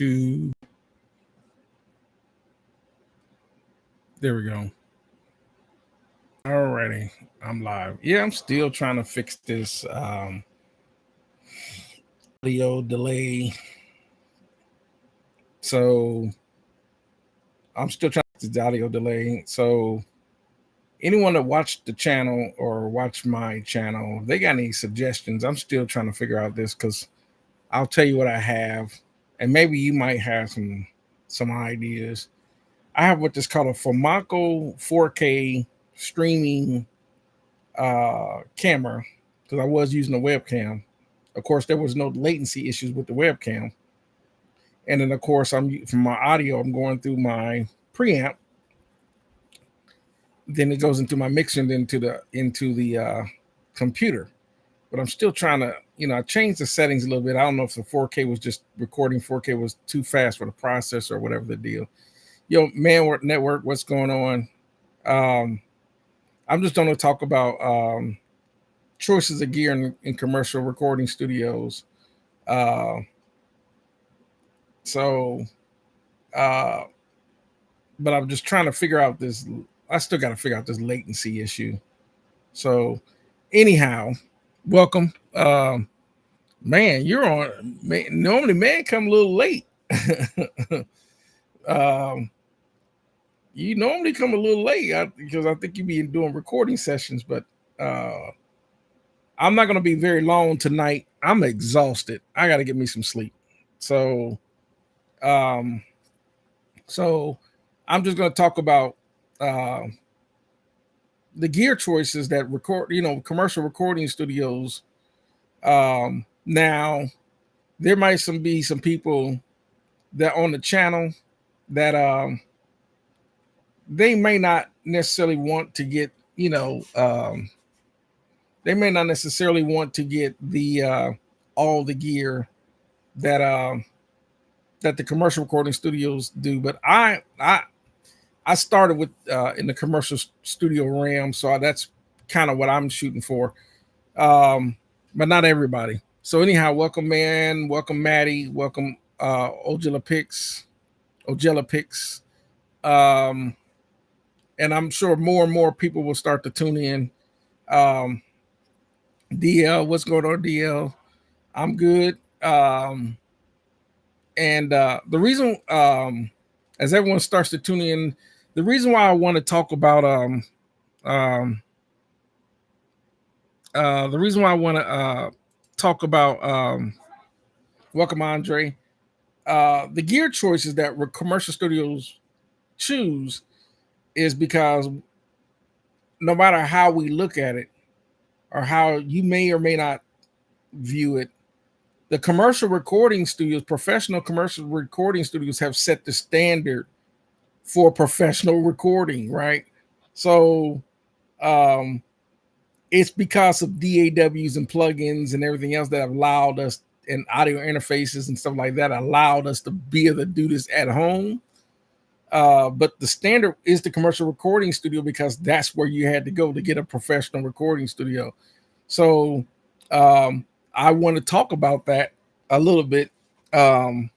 YouTube. There we go. Alrighty, I'm live. Yeah, I'm still trying to fix this audio delay. So I'm still trying to fix the audio delay. So anyone that watched the channel or watch my channel, if they got any suggestions, I'm still trying to figure out this because I'll tell you what I have, and maybe you might have some ideas. I have what is called a Formaco 4K streaming camera because I was using a webcam. Of course, there was no latency issues with the webcam, and then of course I'm from my audio. I'm going through my preamp, then it goes into my mixer, and then into the computer. But I'm still trying to, I changed the settings a little bit. I don't know if the 4K was just recording 4K was too fast for the processor or whatever the deal. Yo, Manwork Network, what's going on? I'm just going to talk about choices of gear in commercial recording studios. Uh, so, uh, but I'm just trying to figure out this. I still got to figure out this latency issue. So, anyhow, welcome. Man, you're on. Man, normally, man, come a little late. You normally come a little late because I think you be doing recording sessions, but I'm not going to be very long tonight. I'm exhausted. I got to get me some sleep. So, um, so I'm just going to talk about the gear choices that commercial recording studios. Now, there might be some people that on the channel that they may not necessarily want to get, they may not necessarily want to get the all the gear that that the commercial recording studios do. But I started with in the commercial studio realm, so that's kind of what I'm shooting for. But not everybody. So anyhow, welcome, man. Welcome, Maddie. Welcome, Ojala Picks. And I'm sure more and more people will start to tune in. DL, what's going on, DL? I'm good. And the reason, as everyone starts to tune in, the reason why I want to talk about the reason why I want to talk about welcome, Andre. The gear choices that commercial studios choose is because no matter how we look at it or how you may or may not view it, the commercial recording studios, professional commercial recording studios have set the standard for professional recording, right? So it's because of DAWs and plugins and everything else that have allowed us, and audio interfaces and stuff like that, allowed us to be able to do this at home. But the standard is the commercial recording studio because that's where you had to go to get a professional recording studio. So I want to talk about that a little bit. And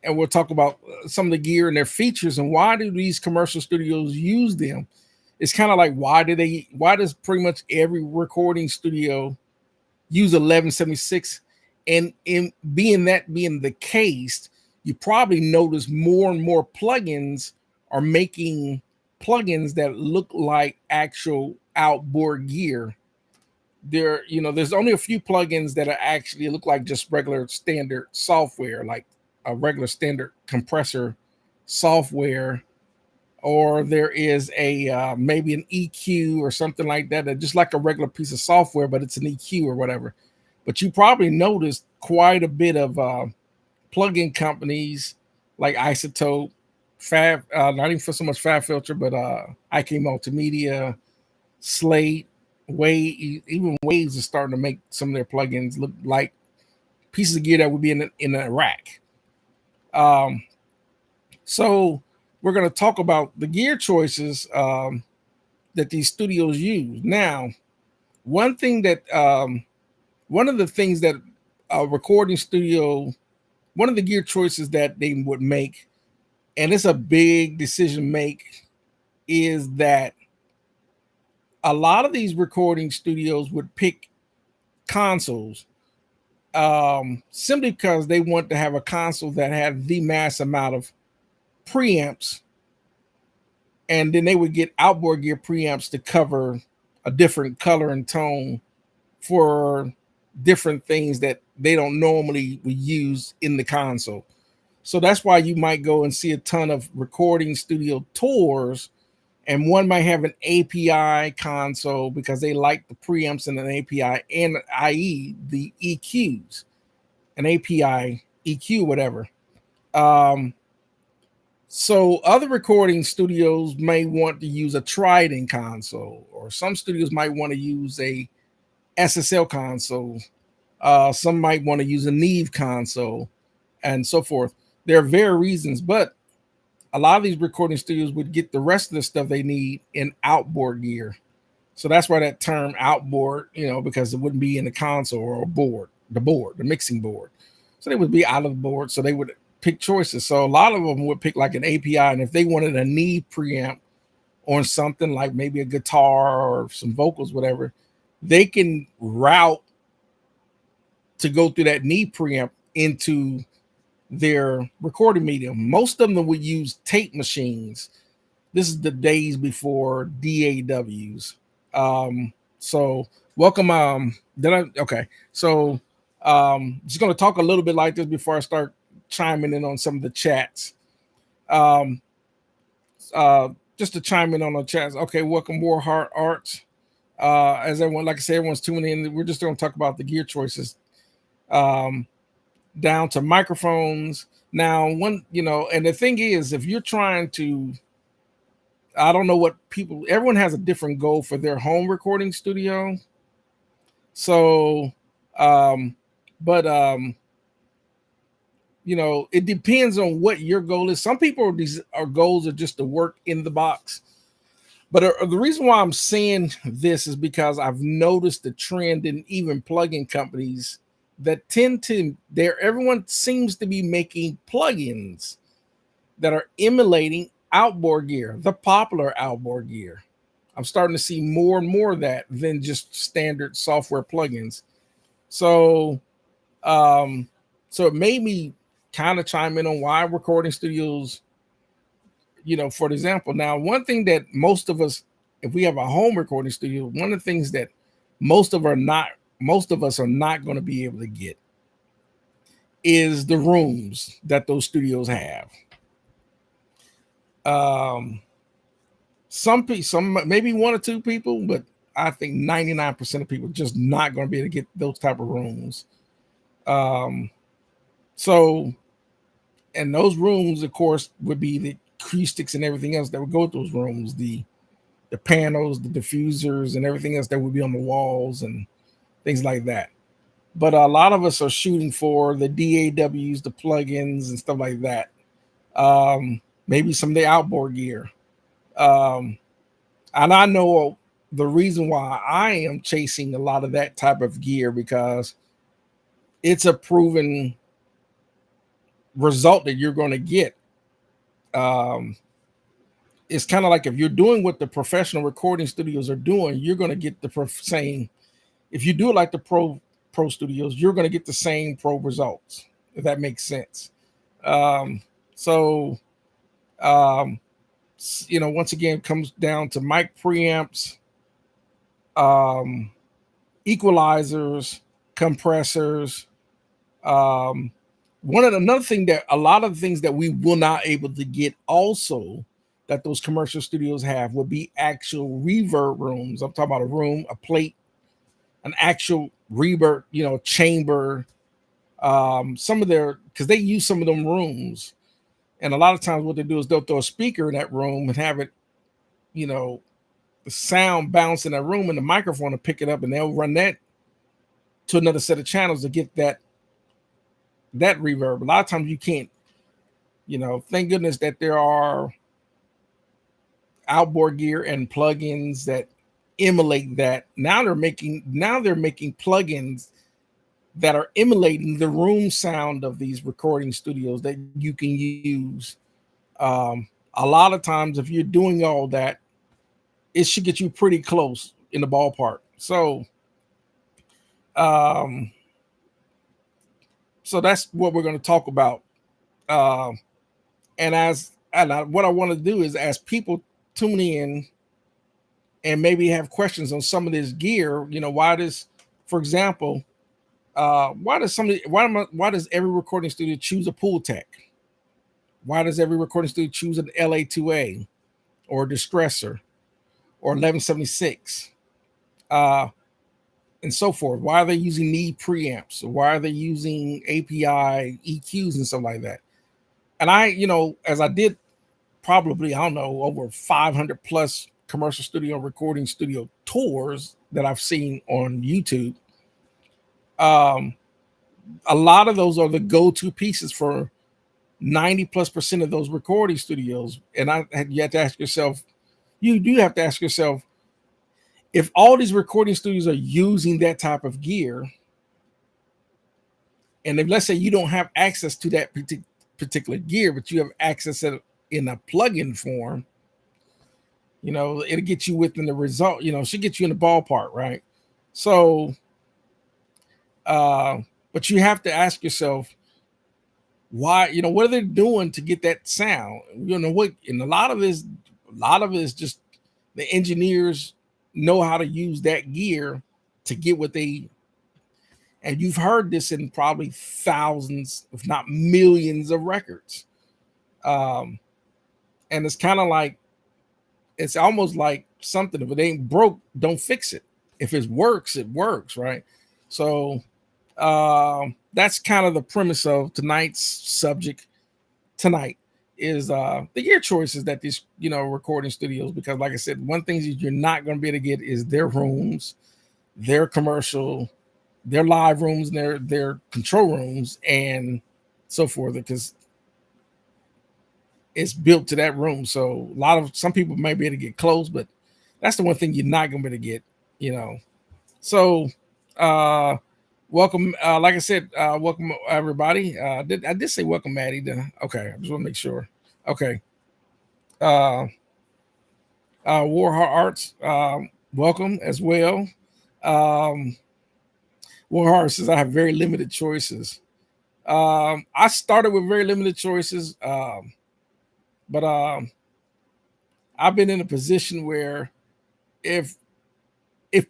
we'll talk about some of the gear and their features and why do these commercial studios use them. It's kind of like why does pretty much every recording studio use 1176? And in being the case, you probably notice more and more plugins are making plugins that look like actual outboard gear. There's only a few plugins that are actually look like just regular standard software, like a regular standard compressor software, or there is a maybe an EQ or something like that just like a regular piece of software, but it's an EQ or whatever. But you probably noticed quite a bit of plugin companies like Isotope, Fab, not even for so much Fab Filter, but IK Multimedia, Slate, Wave, even Waves is starting to make some of their plugins look like pieces of gear that would be in a rack. So we're going to talk about the gear choices that these studios use. Now, one of the things that a recording studio one of the gear choices that they would make, and it's a big decision make, is that a lot of these recording studios would pick consoles simply because they want to have a console that had the mass amount of preamps, and then they would get outboard gear preamps to cover a different color and tone for different things that they don't normally would use in the console. So that's why you might go and see a ton of recording studio tours, and one might have an API console because they like the preamps and an API, and i.e. the EQs, an API EQ, whatever. Um, so other recording studios may want to use a Trident console, or some studios might want to use a SSL console. Some might want to use a Neve console, and so forth. There are various reasons, but a lot of these recording studios would get the rest of the stuff they need in outboard gear. So that's why that term outboard, because it wouldn't be in the console or a board, the mixing board. So they would be out of the board. So they would pick choices. So a lot of them would pick like an API. And if they wanted a Neve preamp on something like maybe a guitar or some vocals, whatever, they can route to go through that Neve preamp into their recording medium. Most of them would use tape machines. This is the days before DAWs. So welcome. Okay. So just going to talk a little bit like this before I start chiming in on some of the chats. Um, just to chime in on the chats. Okay, welcome Warheart Arts. As everyone, like I said, everyone's tuning in. We're just going to talk about the gear choices. Down to microphones. Now, and the thing is, if you're trying to, I don't know what everyone has a different goal for their home recording studio. So, but it depends on what your goal is. Some people our goals are just to work in the box. But the reason why I'm saying this is because I've noticed the trend in even plugin companies that everyone seems to be making plugins that are emulating outboard gear, the popular outboard gear. I'm starting to see more and more of that than just standard software plugins. So, so it made me kind of chime in on why recording studios, for example. Now, one thing that most of us, if we have a home recording studio, one of the things that most of us are not going to be able to get is the rooms that those studios have. Some maybe one or two people, but I think 99% of people just not going to be able to get those type of rooms. So, and those rooms, of course, would be the acoustics and everything else that would go with those rooms, the panels, the diffusers, and everything else that would be on the walls and things like that. But a lot of us are shooting for the DAWs, the plugins, and stuff like that. Maybe some of the outboard gear. And I know the reason why I am chasing a lot of that type of gear, because it's a proven result that you're going to get. It's kind of like if you're doing what the professional recording studios are doing, you're going to get the same. If you do it like the pro studios, you're going to get the same pro results, if that makes sense. So, once again, it comes down to mic preamps, equalizers, compressors. Another thing that a lot of the things that we will not able to get also that those commercial studios have would be actual reverb rooms. I'm talking about a room, a plate, an actual reverb, chamber. Because they use some of them rooms, and a lot of times what they do is they'll throw a speaker in that room and have it, the sound bounce in that room, and the microphone to pick it up, and they'll run that to another set of channels to get that reverb. A lot of times you can't, thank goodness that there are outboard gear and plugins that emulate that. Now they're making plugins that are emulating the room sound of these recording studios that you can use. A lot of times, if you're doing all that, it should get you pretty close in the ballpark. Um, so that's what we're going to talk about. Um, what I want to do is, as people tune in and maybe have questions on some of this gear, why does, for example, why does every recording studio choose a Pultec? Why does every recording studio choose an LA2A or a Distressor or 1176? And so forth. Why are they using Neve preamps? Why are they using API EQs and stuff like that? And as I did probably, I don't know, over 500 plus commercial studio recording studio tours that I've seen on YouTube. A lot of those are the go-to pieces for 90+% of those recording studios. And you have to ask yourself, you do have to ask yourself, if all these recording studios are using that type of gear, and if, let's say, you don't have access to that particular gear, but you have access to it in a plug-in form, it'll get you within the result, should get you in the ballpark, right? So, but you have to ask yourself, why, what are they doing to get that sound? What, and a lot of it is just the engineers know how to use that gear to get what they, and you've heard this in probably thousands, if not millions of records. And it's kind of like, it's almost like something, if it ain't broke, don't fix it. If it works, right? So that's kind of the premise of tonight's subject tonight is the gear choices that these recording studios, because like I said, one thing that you're not going to be able to get is their rooms, their commercial, their live rooms, and their control rooms and so forth, because it's built to that room. So some people may be able to get close, but that's the one thing you're not going to be able to get. So welcome, like I said, welcome everybody. I did say welcome, Maddie. Okay, I just want to make sure. Okay. War Arts, welcome as well. War Arts says I have very limited choices. I started with very limited choices, but I've been in a position where if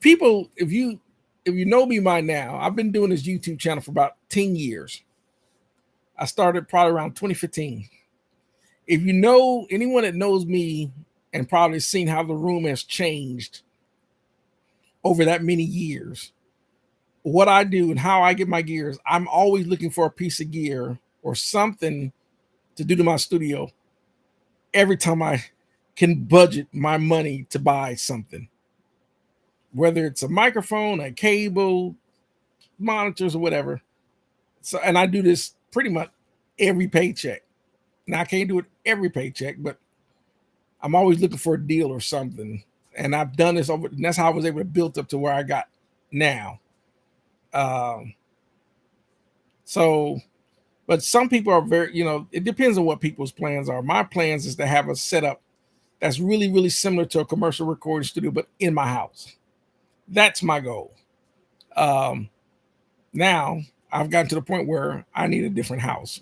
you know me by now, I've been doing this YouTube channel for about 10 years. I started probably around 2015. If you know anyone that knows me and probably seen how the room has changed over that many years, what I do and how I get my gears, I'm always looking for a piece of gear or something to do to my studio every time I can budget my money to buy something, whether it's a microphone, a cable, monitors, or whatever. So, and I do this pretty much every paycheck. Now I can't do it every paycheck, but I'm always looking for a deal or something. And I've done this over, and that's how I was able to build up to where I got now. So, but some people are very, it depends on what people's plans are. My plans is to have a setup that's really, really similar to a commercial recording studio, but in my house. That's my goal. Now I've gotten to the point where I need a different house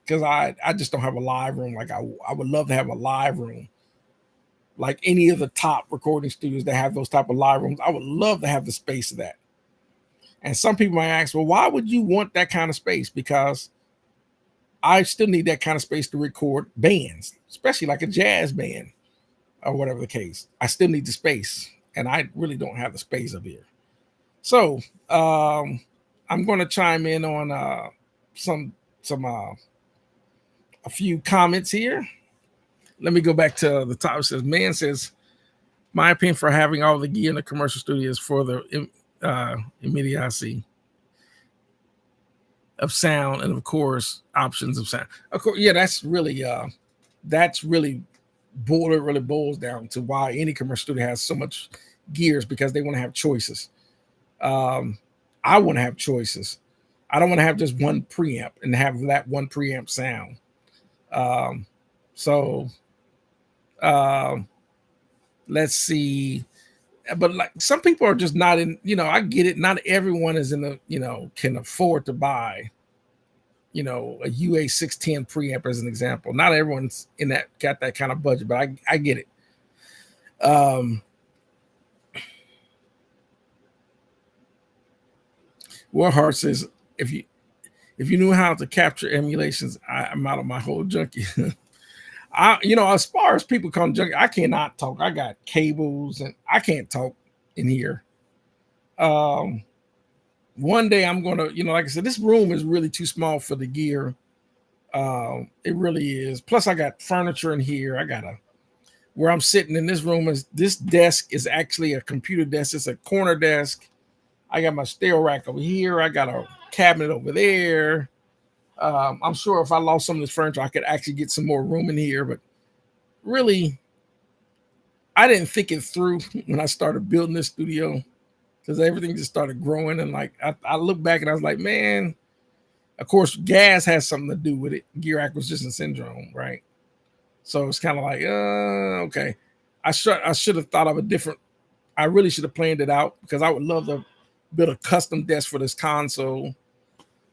because I just don't have a live room. Like I would love to have a live room, like any of the top recording studios that have those type of live rooms. I would love to have the space of that. And some people might ask, well, why would you want that kind of space? Because I still need that kind of space to record bands, especially like a jazz band or whatever the case. I still need the space, and I really don't have the space up here. So I'm going to chime in on a few comments here. Let me go back to the top. It says, man says, my opinion for having all the gear in the commercial studios for the immediacy of sound and of course options of sound. Of course, yeah, that's really boils down to why any commercial studio has so much gears, because they want to have choices. I want to have choices. I don't want to have just one preamp and have that one preamp sound. Um, so um, let's see. But like some people are just not in, I get it. Not everyone is in the, can afford to buy, a UA 610 preamp as an example. Not everyone's in that, got that kind of budget, but I get it. Warheart says, if you knew how to capture emulations, I'm out of my whole junkie. As far as people come junkie, I cannot talk. I got cables and I can't talk in here. One day I'm gonna, like I said, this room is really too small for the gear. It really is. Plus, I got furniture in here. I got where I'm sitting in this room is this desk is actually a computer desk. It's a corner desk. I got my stereo rack over here. I got a cabinet over there. I'm sure if I lost some of this furniture, I could actually get some more room in here. But really, I didn't think it through when I started building this studio because everything just started growing. And like I look back and I was like, man, of course, gas has something to do with it. Gear acquisition syndrome, right? So it's kind of like, okay. I should have thought of a different. I really should have planned it out because I would love to build a custom desk for this console.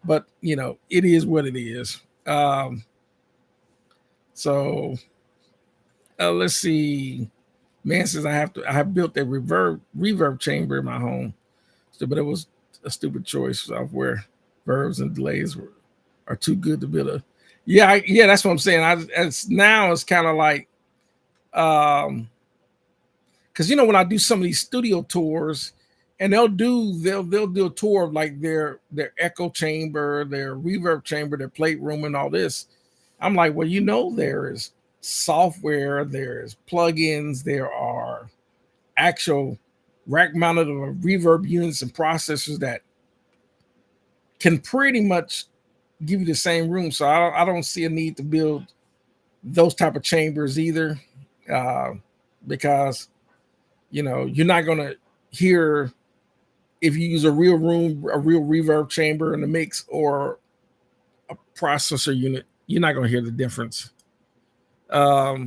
But it is what it is. So let's see. Man says I have built a reverb chamber in my home, but it was a stupid choice. Software verbs and delays are too good to build a. Yeah, that's what I'm saying. It's kind of like, because when I do some of these studio tours, and they'll do a tour of like their echo chamber, their reverb chamber, their plate room, and all this. I'm like, well, there is software, there's plugins, there are actual rack mounted reverb units and processors that can pretty much give you the same room. So I don't see a need to build those type of chambers either, because you're not going to hear if you use a real reverb chamber in the mix or a processor unit. You're not going to hear the difference. Oh,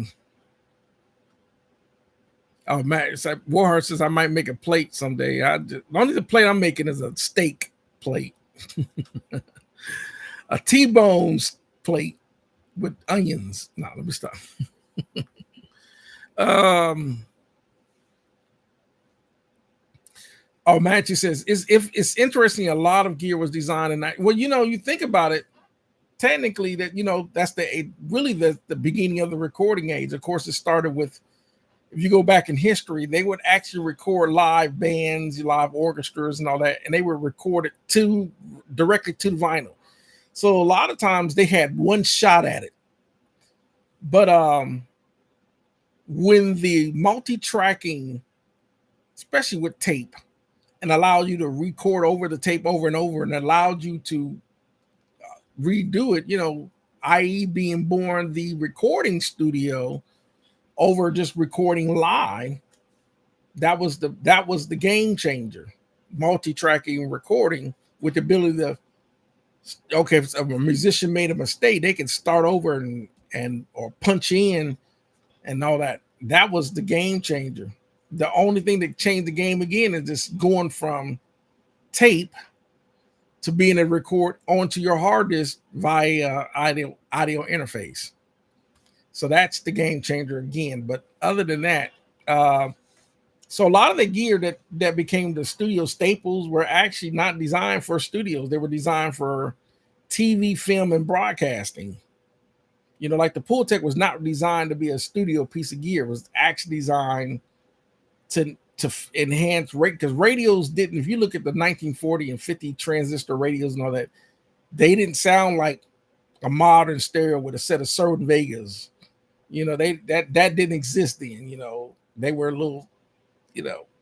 Matt, it's like Warheart says I might make a plate someday. The only plate I'm making is a steak plate, a T-bone plate with onions. No, let me stop. Oh, Matthew says it's interesting. A lot of gear was designed in that. Well, you think about it. Technically, that that's really the beginning of the recording age. Of course, it started with. If you go back in history, they would actually record live bands, live orchestras, and all that, and they were recorded directly to the vinyl. So a lot of times they had one shot at it. But when the multi-tracking, especially with tape, and allowed you to record over the tape over and over, and allowed you to redo it, i.e., being born the recording studio over just recording live, that was the game changer. Multi-tracking recording with the ability to, okay, if a musician made a mistake, they could start over and or punch in and all that. That was the game changer. The only thing that changed the game again is just going from tape to being able to record onto your hard disk via audio interface. So that's the game changer again. But other than that, so a lot of the gear that became the studio staples were actually not designed for studios. They were designed for TV, film, and broadcasting. Like the Pultec was not designed to be a studio piece of gear. It was actually designed to enhance rate, because radios didn't. If you look at the 1940 and 50 transistor radios and all that, they didn't sound like a modern stereo with a set of Cerwin Vegas. That didn't exist then. They were a little,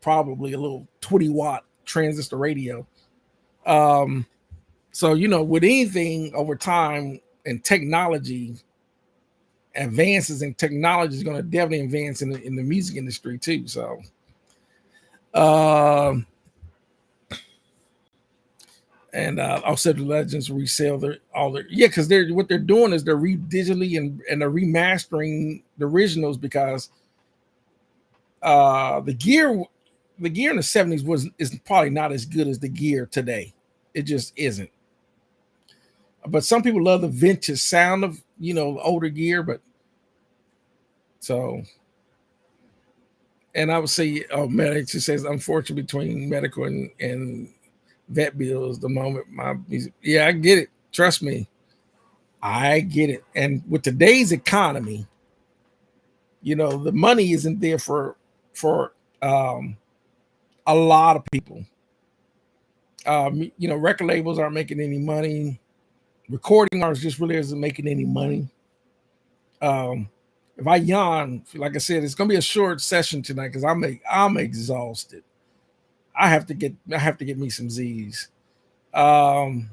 probably a little 20-watt transistor radio. So with anything over time and technology advances, and technology is going to definitely advance in the music industry too. So And also the Legends resell their yeah, because they're what they're doing is they're digitally and they're remastering the originals because the gear in the 70s is probably not as good as the gear today. It just isn't. But some people love the vintage sound of older gear, but so and I would say medic, she says unfortunately between medical and vet bills the moment my yeah, I get it. Trust me. I get it. And with today's economy, the money isn't there for um a lot of people. Record labels aren't making any money. Recording artists just really isn't making any money. Um, if I yawn, like I said, it's gonna be a short session tonight because I'm exhausted. I have to get me some Z's. Um,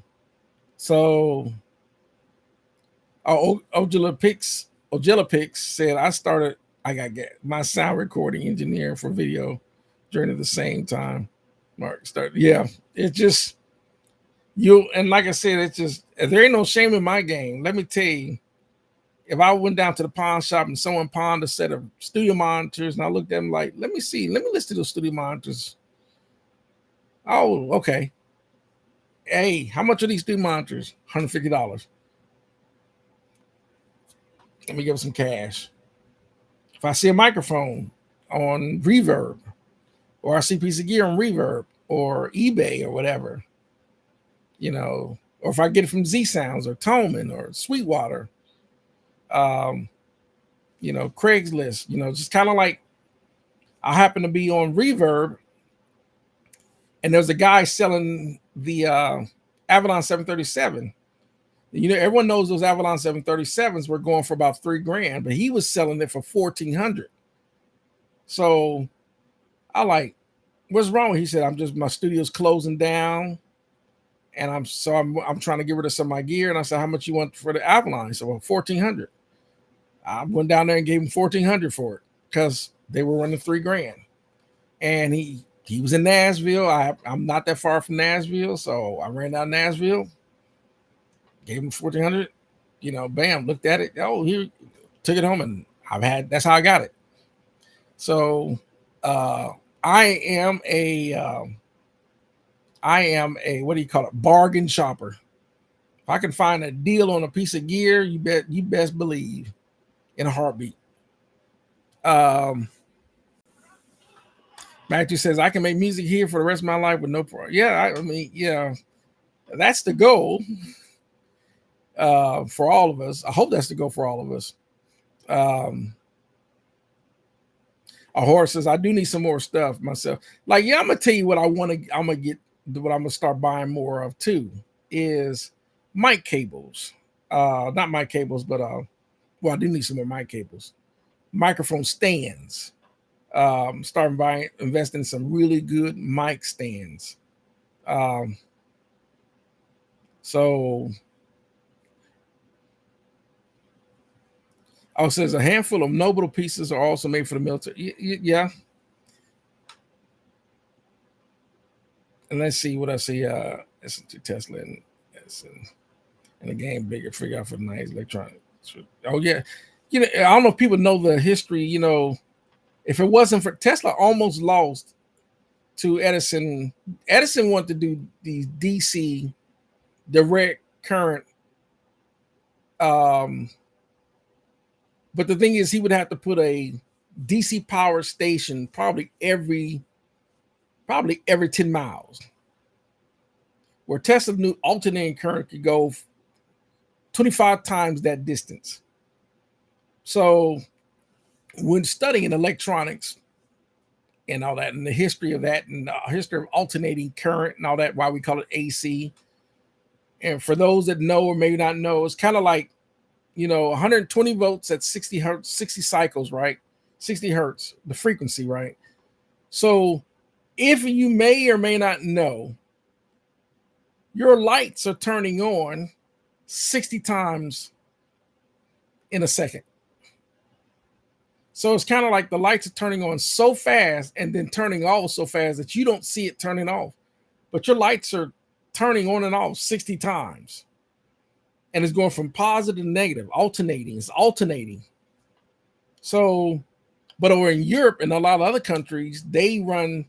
so Ojila Pix said I got get my sound recording engineer for video during at the same time. Mark started. Yeah, it just you and like I said, it's just there ain't no shame in my game. Let me tell you, if I went down to the pawn shop and someone pawned a set of studio monitors and I looked at them like, let me listen to those studio monitors. Oh, okay. Hey, how much are these studio monitors? $150. Let me give them some cash. If I see a microphone on Reverb, or I see a piece of gear on Reverb or eBay or whatever, or if I get it from Z Sounds or Toman or Sweetwater, um, Craigslist, just kind of like I happen to be on Reverb and there's a guy selling the Avalon 737. Everyone knows those Avalon 737s were going for about $3,000, but he was selling it for $1,400. So I like, what's wrong? He said, my studio's closing down, and I'm trying to get rid of some of my gear. And I said, how much you want for the Avalon? He said, well, $1,400. I went down there and gave him $1,400 for it because they were running $3,000. And he was in Nashville. I'm not that far from Nashville, so I ran down Nashville, gave him $1,400. Bam, looked at it. Oh, here, took it home, and that's how I got it. So I am a what do you call it? Bargain shopper. If I can find a deal on a piece of gear, you best believe in a heartbeat. Matthew says I can make music here for the rest of my life with no problem. Yeah, I mean, yeah, that's the goal for all of us. I hope that's the goal for all of us. A horse says I do need some more stuff myself. Like, yeah, I'm gonna tell you what I'm gonna start buying more of too is mic cables. Not mic cables, but well, I do need some more mic cables. Microphone stands. Starting investing in some really good mic stands. So says a handful of notable pieces are also made for the military. Yeah. And let's see what I see. Listen to Tesla and the game bigger figure out for the nice electronics. Oh yeah. I don't know if people know the history, if it wasn't for Tesla almost lost to Edison. Edison wanted to do these DC direct current. But the thing is, he would have to put a DC power station probably every 10 miles. Where Tesla knew alternating current could go 25 times that distance. So when studying electronics and all that, and the history of that, and the history of alternating current and all that, why we call it AC. And for those that know or maybe not know, it's kind of like, 120 volts at 60 hertz, 60 cycles, right? 60 hertz, the frequency, right? So if you may or may not know, your lights are turning on 60 times in a second. So it's kind of like the lights are turning on so fast and then turning off so fast that you don't see it turning off. But your lights are turning on and off 60 times. And it's going from positive to negative, alternating. It's alternating. So, but over in Europe and a lot of other countries, they run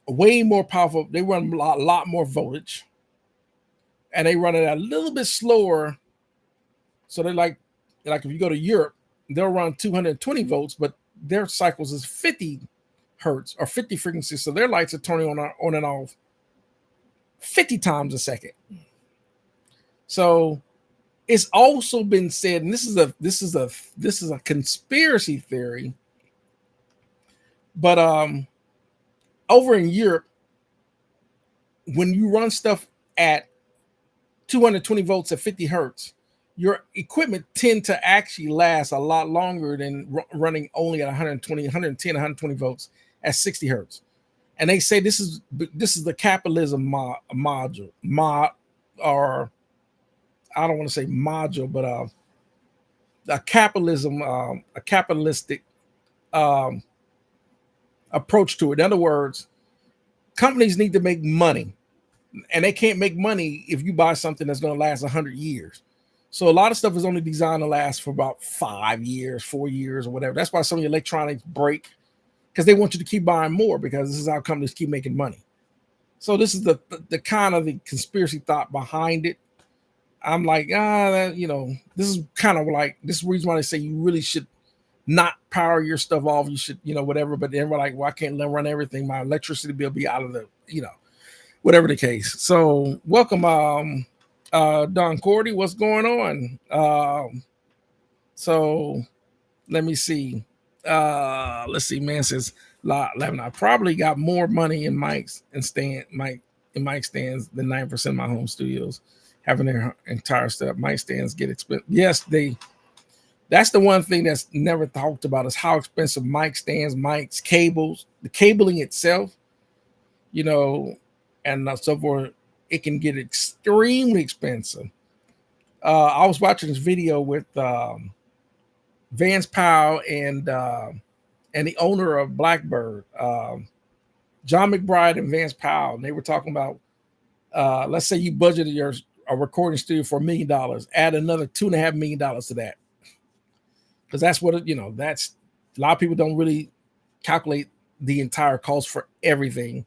way more powerful. They run a lot more voltage, and they run it a little bit slower. So they're like if you go to Europe, they'll run 220 volts, but their cycles is 50 hertz or 50 frequencies. So their lights are turning on and off 50 times a second. So it's also been said, and this is a conspiracy theory, but over in Europe, when you run stuff at 220 volts at 50 hertz, your equipment tend to actually last a lot longer than running only at 120, 110, 120 volts at 60 hertz. And they say this is the capitalism module, or I don't want to say module, but a capitalistic approach to it. In other words, companies need to make money, and they can't make money if you buy something that's going to last 100 years. So a lot of stuff is only designed to last for about 5 years, 4 years, or whatever. That's why some of the electronics break, because they want you to keep buying more, because this is how companies keep making money. So this is the kind of the conspiracy thought behind it. I'm like, this is kind of like, this is the reason why they say you really should not power your stuff off. You should, whatever. But then we're like, well, I can't run everything. My electricity bill be out of the, whatever the case. So welcome, Don Cordy, what's going on? So let me see. Let's see. Man says, I probably got more money in mics and mic stands than 9% of my home studios having their entire setup. Mic stands get expensive. Yes, that's the one thing that's never talked about, is how expensive mic stands, mics, cables, the cabling itself, and so forth. It can get extremely expensive. I was watching this video with Vance Powell and the owner of Blackbird, John McBride and Vance Powell. And they were talking about, let's say you budgeted a recording studio for $1 million, add another $2.5 million to that, because that's what that's a lot of people don't really calculate the entire cost for everything.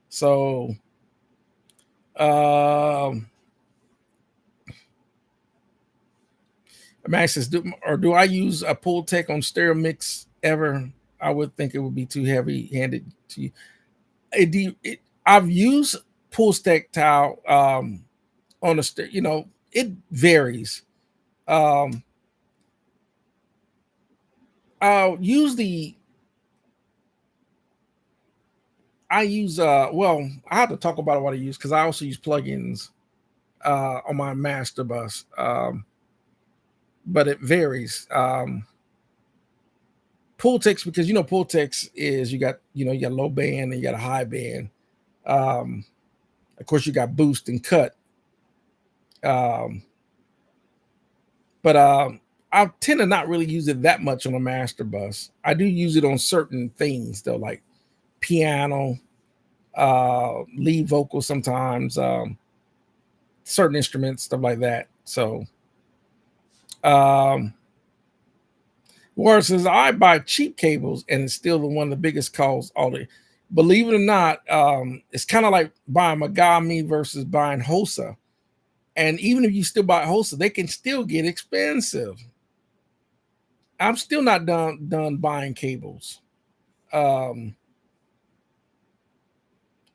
So. Max says, do I use a Pultec on stereo mix ever? I would think it would be too heavy-handed to you. I've used Pultec towel on a stereo. It varies. I use I have to talk about what I use, because I also use plugins on my master bus. But it varies. Pultecs, because Pultecs is you got low band and you got a high band. Of course you got boost and cut. But I tend to not really use it that much on a master bus. I do use it on certain things though, like piano, lead vocal sometimes, certain instruments, stuff like that. So Warren says, I buy cheap cables and it's still one of the biggest costs. Believe it or not, it's kind of like buying Megami versus buying Hosa. And even if you still buy Hosa, they can still get expensive. I'm still not done buying cables. And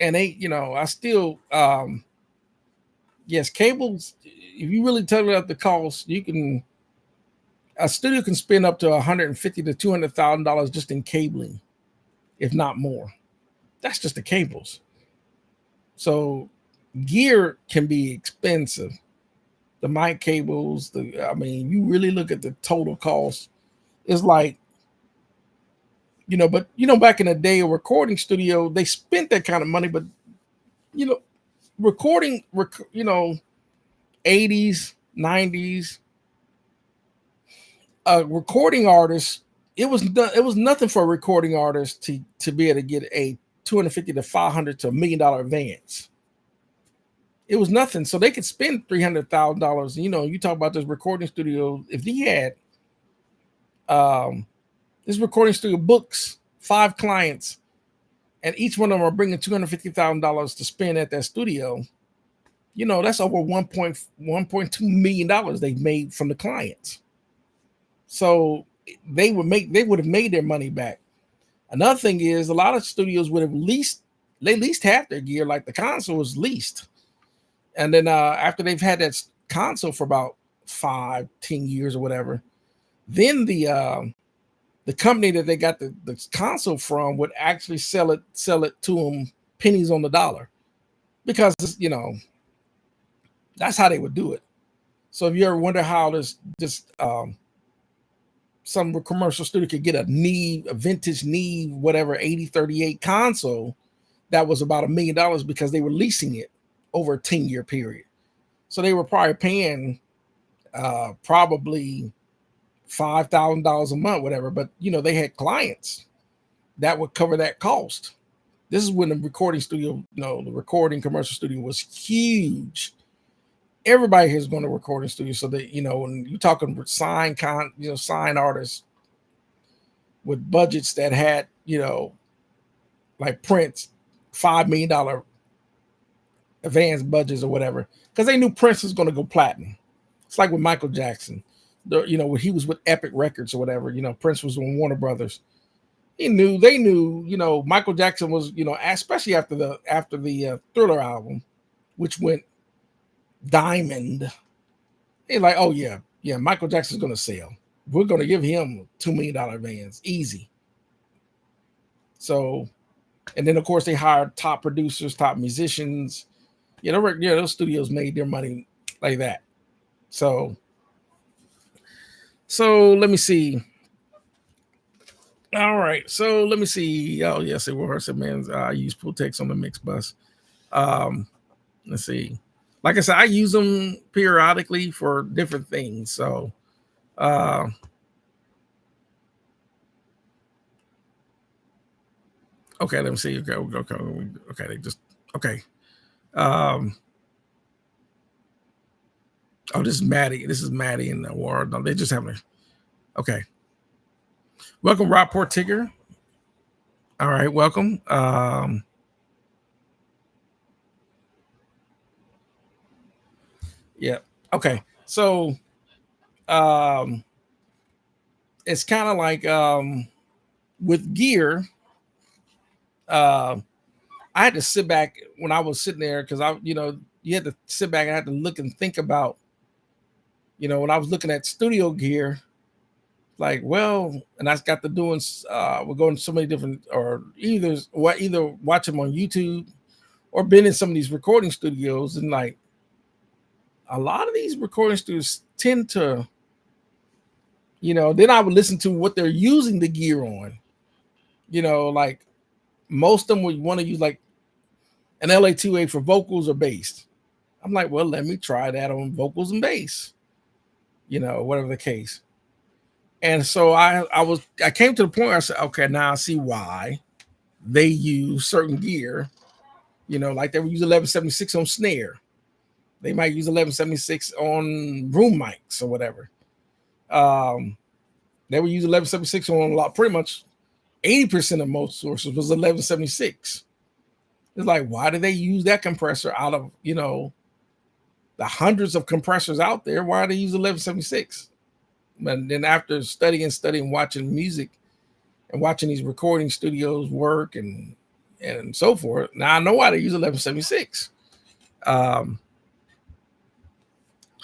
I still, yes, cables, if you really tell it the cost, a studio can spend up to $150,000 to $200,000 just in cabling, if not more. That's just the cables. So gear can be expensive. The mic cables, you really look at the total cost. It's like, back in the day, a recording studio, they spent that kind of money, but recording, 80s, 90s, recording artists, it was nothing for a recording artist to be able to get a $250,000 to $500,000 to $1 million advance. It was nothing. So they could spend $300,000. You know, you talk about this recording studio. If he had this recording studio books 5 clients, and each one of them are bringing $250,000 to spend at that studio, you know, that's over $1.2 million they've made from the clients. So they would have made their money back. Another thing is a lot of studios would have leased half their gear, like the console was leased. And then after they've had that console for about 5-10 years or whatever, then the company that they got the console from would actually sell it to them pennies on the dollar, because, you know, that's how they would do it. So if you ever wonder how some commercial studio could get a vintage Neve, whatever, 8038 console that was about $1 million, because they were leasing it over a 10-year period. So they were probably paying probably $5,000 a month, whatever. But, you know, they had clients that would cover that cost. This is when the recording studio, you know, the recording commercial studio was huge. Everybody here is going to recording studio. So that, you know, when you're talking with sign artists with budgets that had, you know, like Prince, $5 million advanced budgets or whatever, because they knew Prince was going to go platinum. It's like with Michael Jackson. You know, when he was with Epic Records or whatever, you know, Prince was on Warner Brothers. They knew, you know, Michael Jackson was, you know, especially after the Thriller album, which went diamond. They're like, oh yeah, Michael Jackson's going to sell. We're going to give him $2 million advance, easy. So, and then of course they hired top producers, top musicians. You know, those studios made their money like that. So let me see. All right, so let me see. Oh yes, it was. Man, I use Pultex on the mix bus. Let's see. Like I said, I use them periodically for different things. So, okay. Let me see. Okay. They just okay. Oh, this is Maddie. This is Maddie in the world. No, they just having a. Okay. Welcome, Rockport Tigger. All right, welcome. Yeah. Okay. So, it's kind of like with gear. I had to sit back when I was sitting there, because you had to sit back and I had to look and think about, when I was looking at studio gear, like, well, and I got to doing, we're going to so many different, or either watch them on YouTube or been in some of these recording studios, and like a lot of these recording studios tend to, then I would listen to what they're using the gear on, like most of them would want to use like an LA2A for vocals or bass. I'm like, well, let me try that on vocals and bass, whatever the case. And so I came to the point where I said, okay, now I see why they use certain gear, like they would use 1176 on snare. They might use 1176 on room mics or whatever. They would use 1176 on a lot, pretty much 80% of most sources was 1176. It's like, why do they use that compressor out of, the hundreds of compressors out there? Why do they use 1176? And then after studying, watching music and watching these recording studios work and so forth, now I know why they use 1176.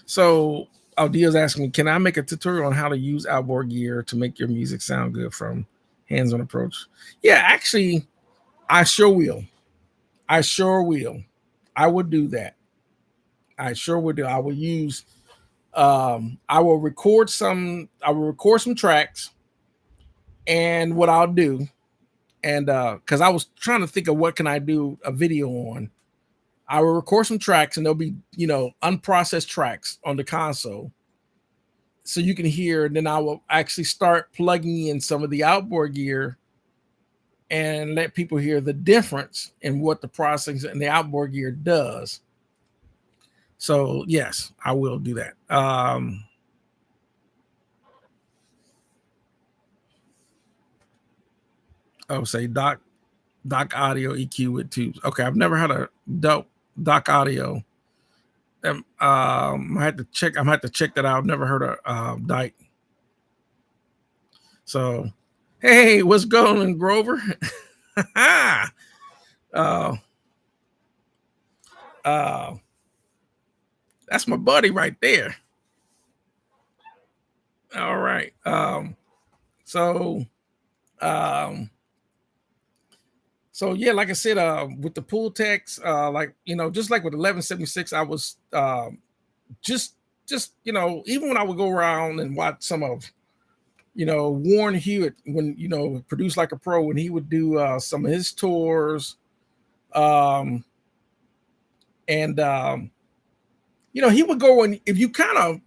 So Dio's asking me, can I make a tutorial on how to use outboard gear to make your music sound good from hands-on approach? Yeah, actually, I sure will. I would do that. I sure would do. I will use, I will record some tracks, and what I'll do, and because I was trying to think of what can I do a video on. I will record some tracks, and there'll be, unprocessed tracks on the console, so you can hear. And then I will actually start plugging in some of the outboard gear and let people hear the difference in what the processing and the outboard gear does. So yes, I will do that. I would say Doc Audio EQ with tubes. Okay, I've never had a Doc Audio. I had to check. I'm had to check that out. I've never heard of Dyke. So, hey, what's going on, Grover? uh, uh, that's my buddy right there. All right. So, um, so yeah, like I said, with the pool text, like just like with 1176, I was just even when I would go around and watch some of Warren Hewitt when produced like a pro when he would do some of his tours, um, and he would go and if you kind of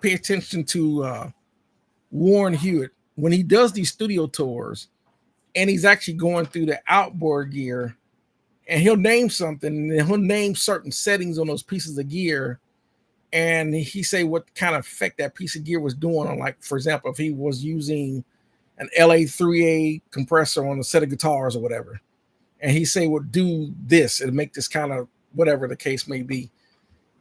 pay attention to Warren Hewitt when he does these studio tours and he's actually going through the outboard gear and he'll name something and he'll name certain settings on those pieces of gear and he say what kind of effect that piece of gear was doing on, like, for example, if he was using an LA3A compressor on a set of guitars or whatever, and he say, well, do this and make this kind of whatever the case may be.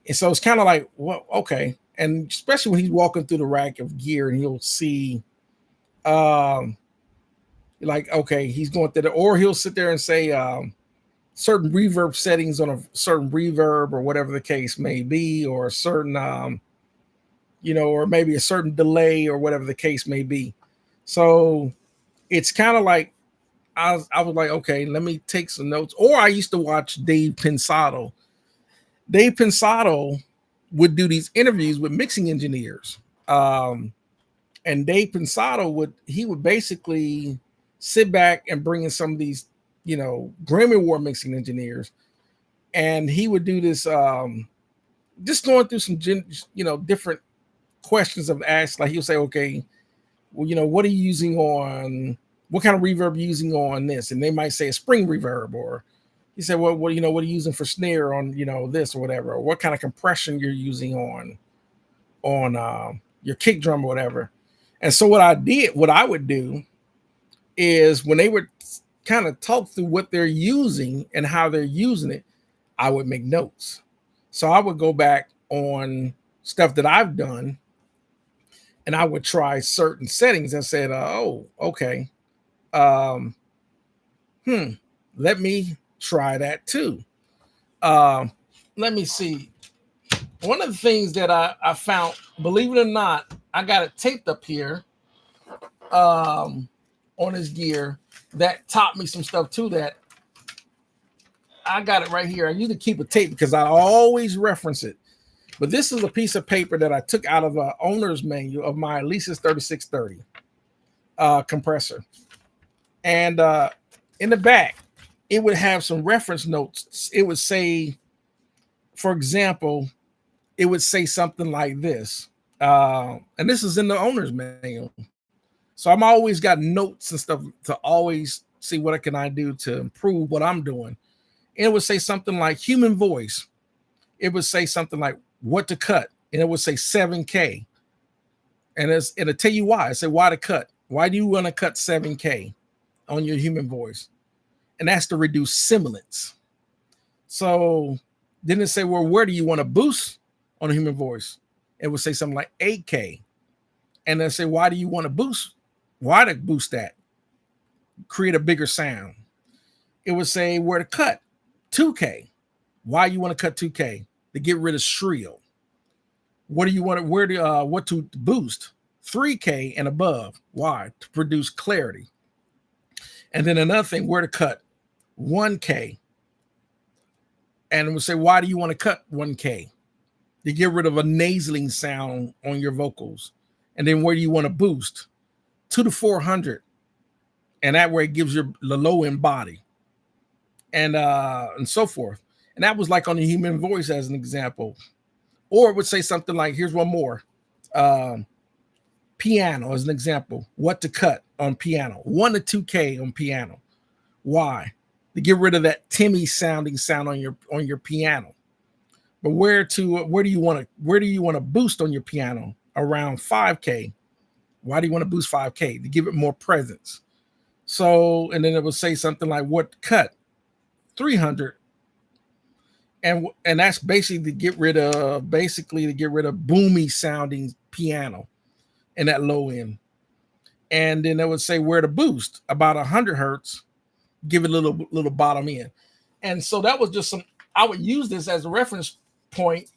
And so it's kind of like, well, okay. And especially when he's walking through the rack of gear and he'll see, like, okay, he's going through or he'll sit there and say, certain reverb settings on a certain reverb or whatever the case may be, or a certain, or maybe a certain delay or whatever the case may be. So it's kind of like, I was like, okay, let me take some notes. Or I used to watch Dave Pensado. Dave Pensado would do these interviews with mixing engineers. And Dave Pensado would basically sit back and bring in some of these, Grammy Award mixing engineers. And he would do this, just going through some, different questions of ask. Like he'll say, okay, well, what are you using on, what kind of reverb are you using on this? And they might say a spring reverb, or he said, well, what are you using for snare on, this or whatever, or what kind of compression you're using on your kick drum or whatever. And so what I would do is when they would kind of talk through what they're using and how they're using it, I would make notes. So I would go back on stuff that I've done and I would try certain settings and said, oh, okay. Let me try that too. Let me see. One of the things that I found, believe it or not, I got it taped up here on his gear that taught me some stuff too. That I got it right here. I usually keep a tape because I always reference it. But this is a piece of paper that I took out of an owner's manual of my Alesis 3630 compressor. And in the back, it would have some reference notes. It would say, for example, it would say something like this. And this is in the owner's manual. So I'm always got notes and stuff to always see what can I do to improve what I'm doing. And it would say something like human voice. It would say something like what to cut. And it would say 7K. And it'll tell you why. I say, why to cut? Why do you want to cut 7K on your human voice? And that's to reduce simulants. So then it say, well, where do you want to boost on a human voice? It would say something like 8K. And then say, why do you want to boost? Why to boost that? Create a bigger sound. It would say where to cut 2K. Why you want to cut 2K? To get rid of shrill. What do you want? What to boost? 3K and above. Why? To produce clarity. And then another thing, where to cut 1K. And it would say, why do you want to cut 1K? To get rid of a nasaling sound on your vocals. And then where do you want to boost? 2 to 400. And that way it gives you the low end body. And so forth. And that was like on the human voice as an example. Or it would say something like, here's one more. Piano as an example. What to cut on piano. 1 to 2K on piano. Why? To get rid of that Timmy sounding sound on your piano. But where do you want to boost on your piano? Around 5K. Why do you want to boost 5K? To give it more presence. So, and then it will say something like what cut 300, and that's basically to get rid of boomy sounding piano in that low end. And then it would say where to boost about 100 hertz, give it a little bottom end. And so that was just some. I would use this as a reference point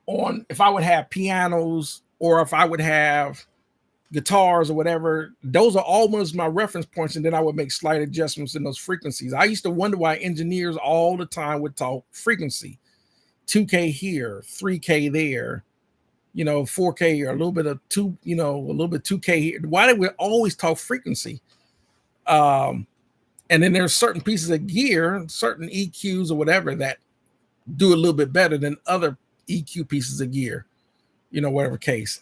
on if I would have pianos or if I would have guitars or whatever. Those are almost my reference points, and then I would make slight adjustments in those frequencies. I used to wonder why engineers all the time would talk frequency, 2K here, 3K there, 4K or a little bit of a little bit 2K here. Why did we always talk frequency? And then there's certain pieces of gear, certain EQs or whatever that do a little bit better than other EQ pieces of gear, whatever case.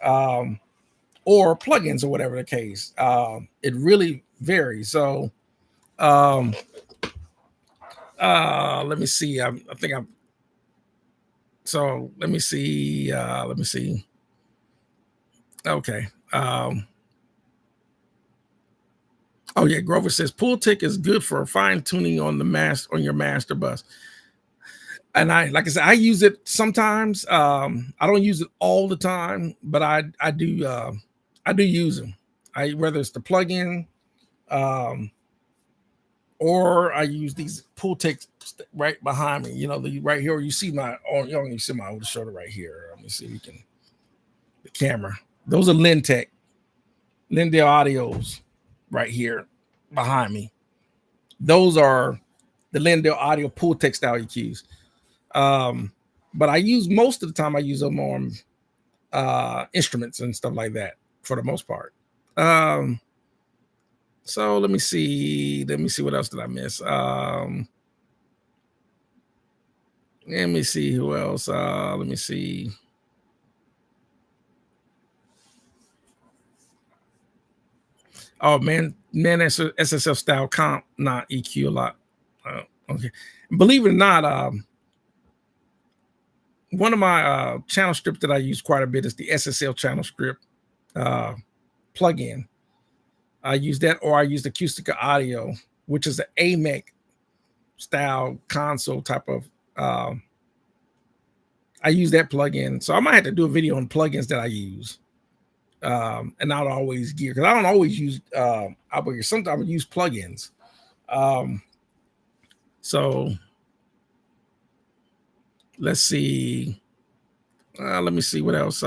Or plugins or whatever the case. It really varies. So let me see. Let me see. Okay. Oh yeah, Grover says Pultec is good for fine tuning on your master bus. And like I said, I use it sometimes. I don't use it all the time, but I do use them. Whether it's the plugin, or I use these Pultec right behind me. Right here. You see my older shoulder right here. Let me see if you can. The camera. Those are Lindell Audios right here behind me. Those are the Lindell Audio Pultec style EQs. But I use most of the time I use them on instruments and stuff like that for the most part. So let me see what else did I miss. Let me see who else. Let me see. Oh man, that's a SSL style comp, not EQ a lot. Okay, believe it or not, one of my channel scripts that I use quite a bit is the SSL channel script plugin. I use that, or I use the Acustica Audio, which is an AMEC style console type of. I use that plugin, so I might have to do a video on plugins that I use. And not always gear, because I don't always use sometimes I use plugins. So let's see. Let me see what else.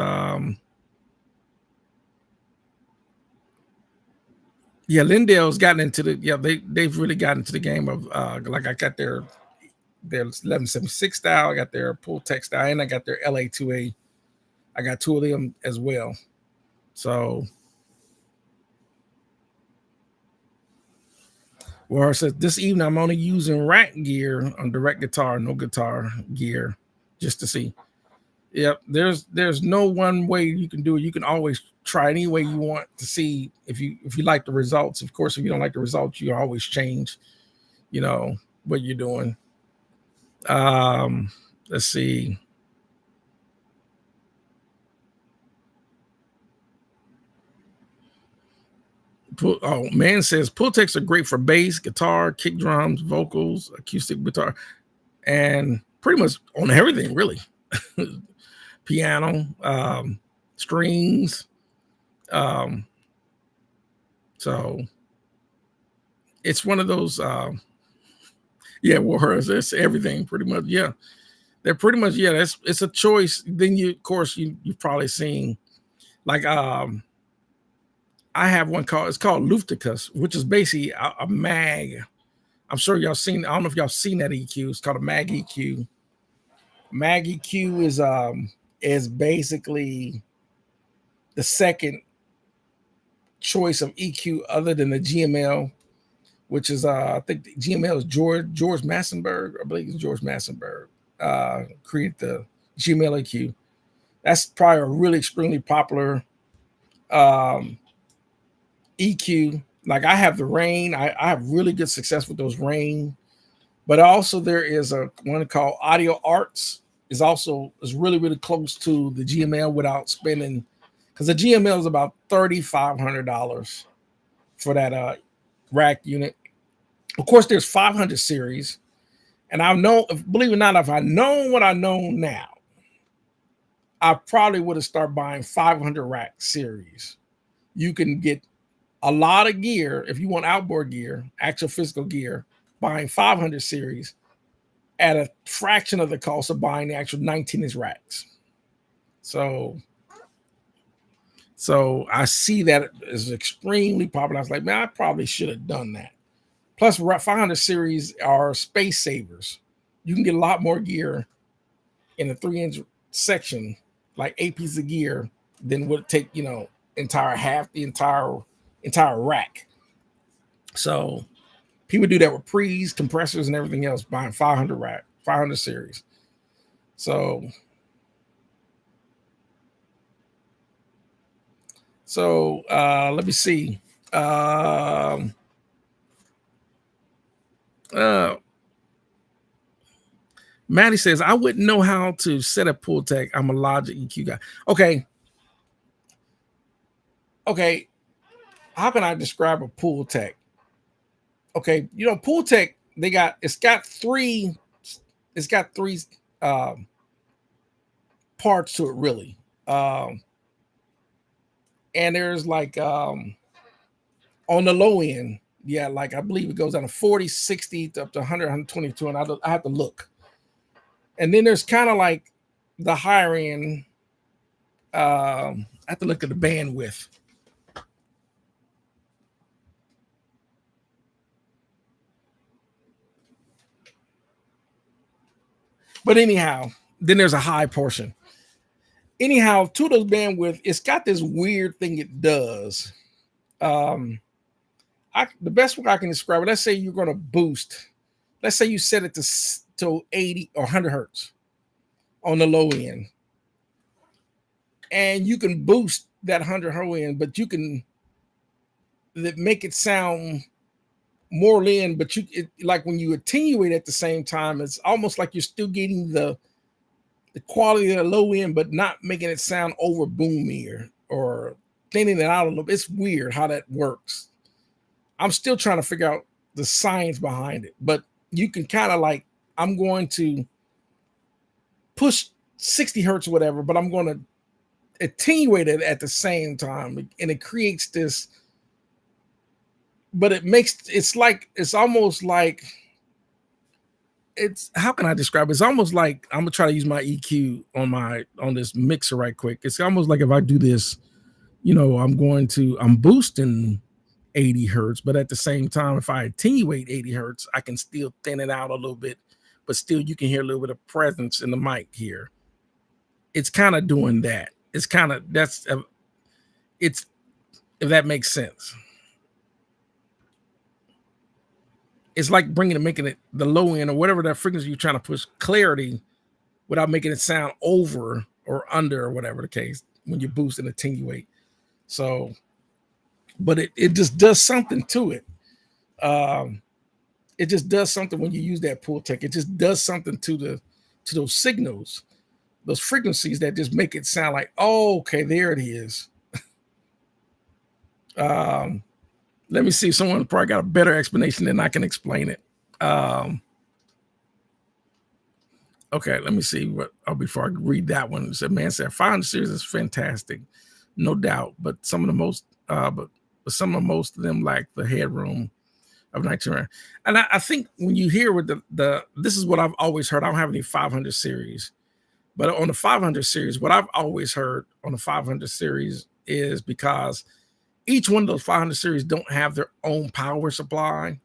Yeah, Lindell's gotten into they've really gotten into the game of like I got their 1176 style, I got their Pultec style, and I got their LA2A. I got two of them as well. So, well, it says this evening I'm only using rack gear on direct guitar, no guitar gear, just to see. Yep, there's no one way you can do it. You can always try any way you want to see if you like the results. Of course, if you don't like the results, you always change, what you're doing. Let's see. Man says Pultecs are great for bass, guitar, kick drums, vocals, acoustic guitar, and pretty much on everything, really. Piano, strings. So it's one of those. Warriors. It's everything pretty much. Yeah, they're pretty much. Yeah, it's a choice. Then you've probably seen like I have one it's called Lufticus, which is basically a mag. I'm sure y'all seen. I don't know if y'all seen that EQ. It's called a mag EQ. Mag EQ is basically the second choice of EQ other than the GML, which is I think the GML is George Massenburg. I believe it's George Massenburg created the GML EQ. That's probably a really extremely popular EQ. Like I have the Rain. I have really good success with those Rain. But also there is a one called Audio Arts. is really, really close to the GML without spending, because the GML is about $3,500 for that rack unit. Of course, there's 500 series, and I know, believe it or not, if I know what I know now, I probably would have started buying 500 rack series. You can get a lot of gear if you want outboard gear, actual physical gear, buying 500 series at a fraction of the cost of buying the actual 19-inch racks. So I see that as extremely popular. I was like, man, I probably should have done that. Plus, 500 series are space savers. You can get a lot more gear in a 3-inch section, like 8 pieces of gear, than would it take, the entire rack. So people do that with pre's, compressors, and everything else, buying 500 series. So let me see. Maddie says, I wouldn't know how to set up Pultec. I'm a Logic EQ guy. Okay. How can I describe a Pultec? Okay, Pultec, it's got three parts to it, really. And there's like on the low end, like I believe it goes down to 40, 60 up to 100, 122, and I have to look. And then there's kind of like the higher end. I have to look at the bandwidth. But anyhow, then there's a high portion. Anyhow, to those bandwidth, it's got this weird thing it does. The best way I can describe it, let's say you're going to boost. Let's say you set it to 80 or 100 hertz on the low end. And you can boost that 100 hertz end, but you can make it sound more in, but like when you attenuate at the same time, it's almost like you're still getting the quality of the low end, but not making it sound over boomy or thinning it out a little bit. It's weird how that works. I'm still trying to figure out the science behind it, but you can kind of like, I'm going to push 60 hertz or whatever, but I'm going to attenuate it at the same time. And it creates this, but it's almost like, how can I describe it? It's almost like, I'm gonna try to use my EQ on this mixer right quick. It's almost like if I do this, I'm boosting 80 hertz, but at the same time, if I attenuate 80 hertz, I can still thin it out a little bit, but still you can hear a little bit of presence in the mic here. It's kind of doing that. It's kind of, if that makes sense. It's like making it the low end or whatever that frequency you're trying to push clarity without making it sound over or under or whatever the case when you boost and attenuate. So, but it just does something to it. It just does something when you use that Pultec. It just does something to those signals, those frequencies that just make it sound like, oh, okay, there it is. Let me see. Someone probably got a better explanation than I can explain it. Okay, let me see what before I read that one. It said, man said 500 series is fantastic, no doubt. But some of the most of them lack the headroom of 19. And I think when you hear with this is what I've always heard. I don't have any 500 series, but on the 500 series, what I've always heard on the 500 series is because each one of those 500 series don't have their own power supply.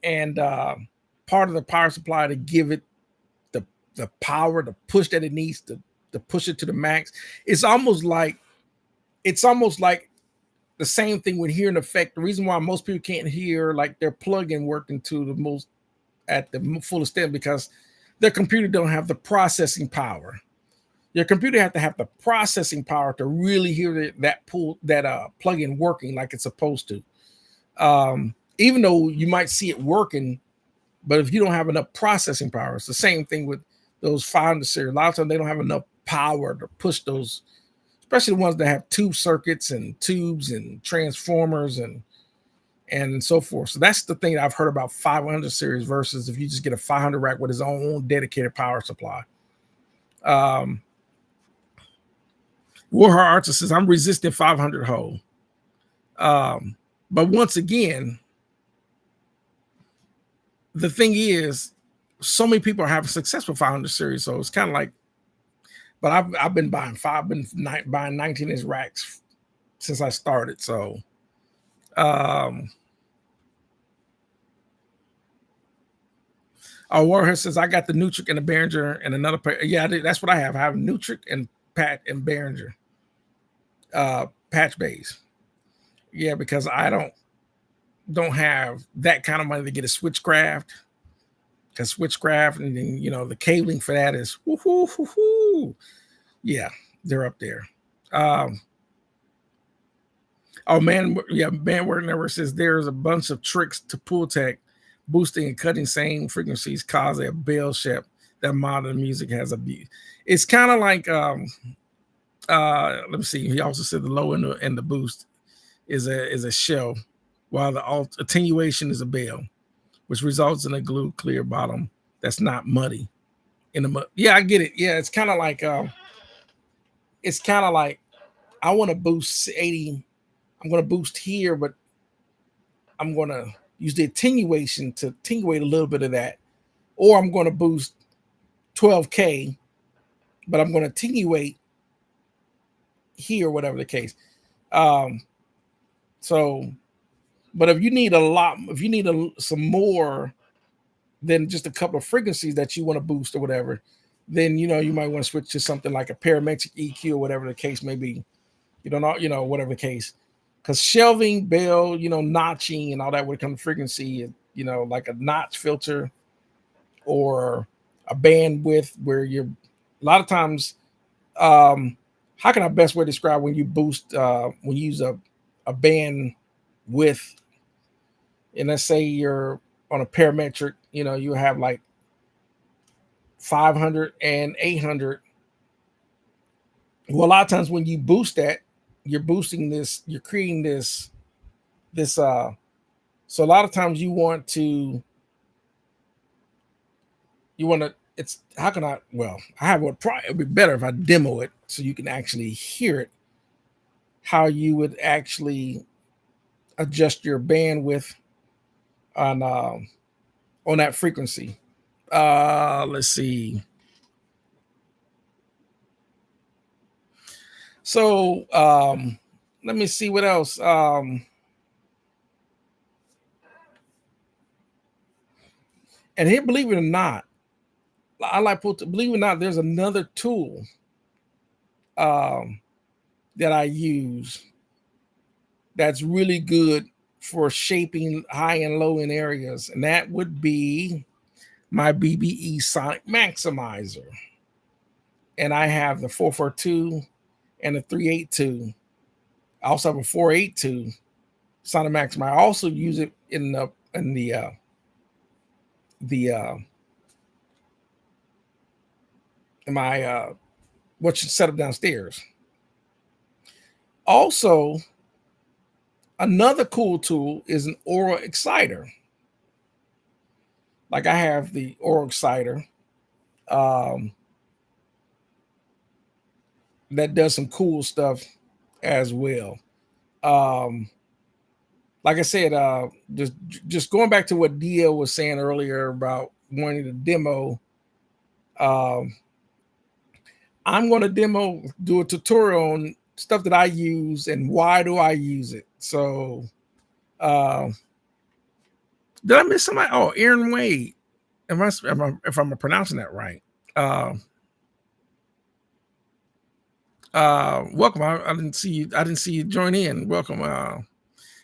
And part of the power supply to give it the power, to push that it needs to push it to the max. It's almost like the same thing with hearing effect. The reason why most people can't hear like their plug-in working to at the full extent because their computer don't have the processing power. Your computer have to have the processing power to really hear that plug-in working like it's supposed to. Even though you might see it working, but if you don't have enough processing power, it's the same thing with those 500 series. A lot of times they don't have enough power to push those, especially the ones that have tube circuits and tubes and transformers and so forth. So that's the thing that I've heard about 500 series versus if you just get a 500 rack with its own dedicated power supply. Warhard Archer says, I'm resisting 500 hole. But once again, the thing is, so many people are having success with 500 series. So it's kind of like, but I've been buying buying 19-inch racks since I started. So, Warhead says, I got the Nutric and the Behringer and another pair. Yeah, that's what I have. I have Nutric and Pat and Behringer patch bays. Yeah, because I don't have that kind of money to get a Switchcraft. Because Switchcraft and then, you know, the cabling for that is woo-hoo-hoo-hoo. Yeah, they're up there. Oh man, yeah, Manword Never says there's a bunch of tricks to Pultec boosting and cutting same frequencies cause a bell shape that modern music has a beat. It's kind of like let me see. He also said the low and the boost is a shell, while the attenuation is a bell, which results in a glue clear bottom that's not muddy. In the mud. Yeah, I get it. Yeah, it's kind of like I want to boost 80. I'm going to boost here, but I'm going to use the attenuation to attenuate a little bit of that. Or I'm going to boost 12K, but I'm going to attenuate here, whatever the case. So, but if you need some more than just a couple of frequencies that you want to boost or whatever, then, you know, you might want to switch to something like a parametric EQ or whatever the case may be. You don't know, you know, whatever the case. Because shelving, bell, you know, notching and all that would come to frequency, you know, like a notch filter or a bandwidth where you're a lot of times, how can I best way to describe when you boost, when you use a band width, and let's say you're on a parametric, you know, you have like 500 and 800. Well, a lot of times when you boost that, you're boosting this, you're creating this, so a lot of times you want to, it's, how can I, well, I have what probably it'd be better if I demo it so you can actually hear it, how you would actually adjust your bandwidth on that frequency. Let's see. So let me see what else. And here, believe it or not, I like believe it or not, there's another tool that I use that's really good for shaping high and low in areas, and that would be my BBE Sonic Maximizer. And I have the 442 and the 382. I also have a 482 Sonic Maximizer. I also use it in the in my what you set up downstairs. Also, another cool tool is an Aura Exciter. Like I have the Aura Exciter that does some cool stuff as well. Like I said, just going back to what DL was saying earlier about wanting to demo. I'm going to do a tutorial on stuff that I use and why do I use it. So, did I miss somebody? Oh, Aaron Wade. If I'm pronouncing that right. Welcome. I didn't see you. I didn't see you join in. Welcome.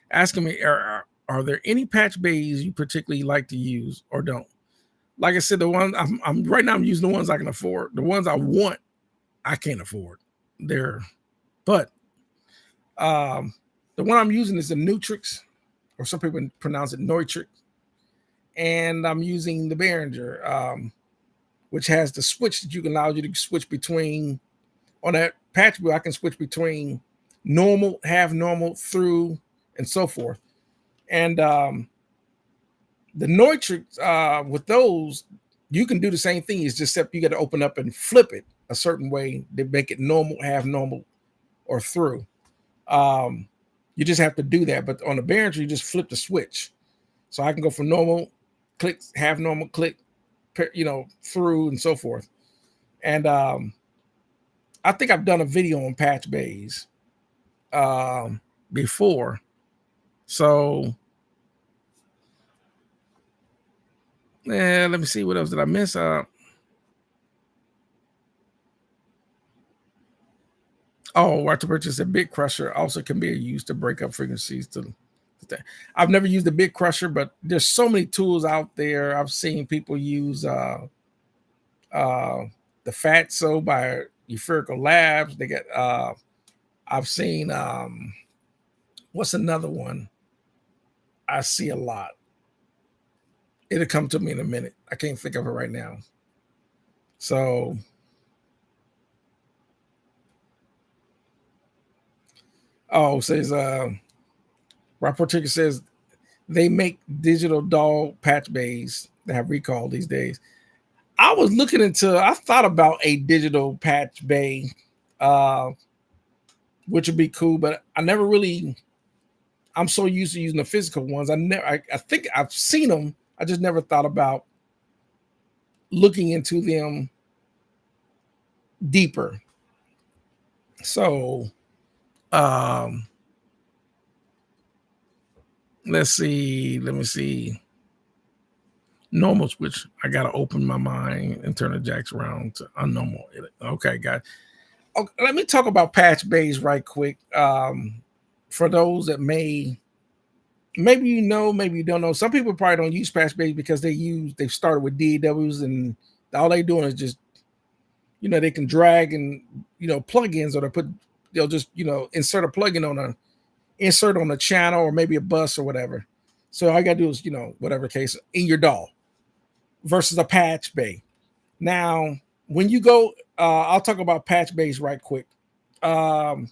Asking me, are there any patch bays you particularly like to use or don't? Like I said, the one I'm right now, I'm using the ones I can afford. The ones I want, I can't afford. But the one I'm using is the Nutrix, or some people pronounce it Neutrix, and I'm using the Behringer. which has the switch that you can allow you to switch between. On that patch wheel, I can switch between normal, half normal, through, and so forth. And the Neutrik, with those, you can do the same thing. It's just except you got to open up and flip it a certain way to make it normal, half normal, or through. You just have to do that. But on the Behringer, you just flip the switch. So I can go from normal, click, half normal, click, through, and so forth. And I think I've done a video on patch bays before. So let me see, what else did I miss? Watch purchase a bit crusher also can be used to break up frequencies. I've never used a bit crusher, but there's so many tools out there. I've seen people use the Fatso by Euphorical Labs. They got I've seen what's another one I see a lot? It'll come to me in a minute. I can't think of it right now. So says Rapport Ticket says they make digital dog patch bays that have recall these days. I thought about a digital patch bay, which would be cool, but I never really, I'm so used to using the physical ones. I think I've seen them. I just never thought about looking into them deeper. So, let's see. Let me see. Normal switch. I gotta open my mind and turn the jacks around to unnormal. Okay, guys. Okay, let me talk about patch bays right quick. For those that maybe maybe you don't know. Some people probably don't use patch bays because they've started with DAWs and all they doing is just they can drag and plugins, or they'll just insert a plugin on a channel or maybe a bus or whatever. So all you gotta do is whatever case in your DAW versus a patch bay. Now, when you go, I'll talk about patch bays right quick. Patch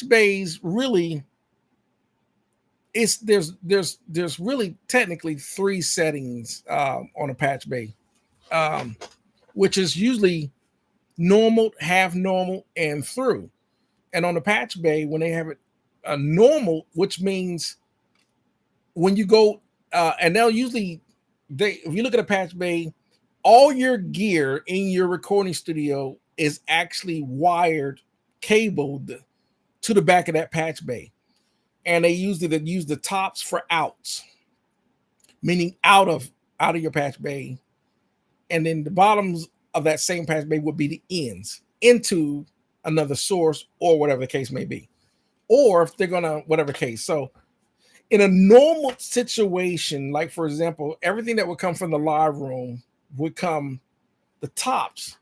bays really, there's really technically three settings on a patch bay, which is usually normal, half normal, and through. And on the patch bay, when they have it a normal, which means when you go, and they'll usually if you look at a patch bay, all your gear in your recording studio is actually wired, cabled to the back of that patch bay. And they use the tops for outs, meaning out of your patch bay. And then the bottoms of that same patch bay would be the ends into another source or whatever the case may be. Or if they're gonna, whatever case. So in a normal situation, like for example, everything that would come from the live room would come, the tops,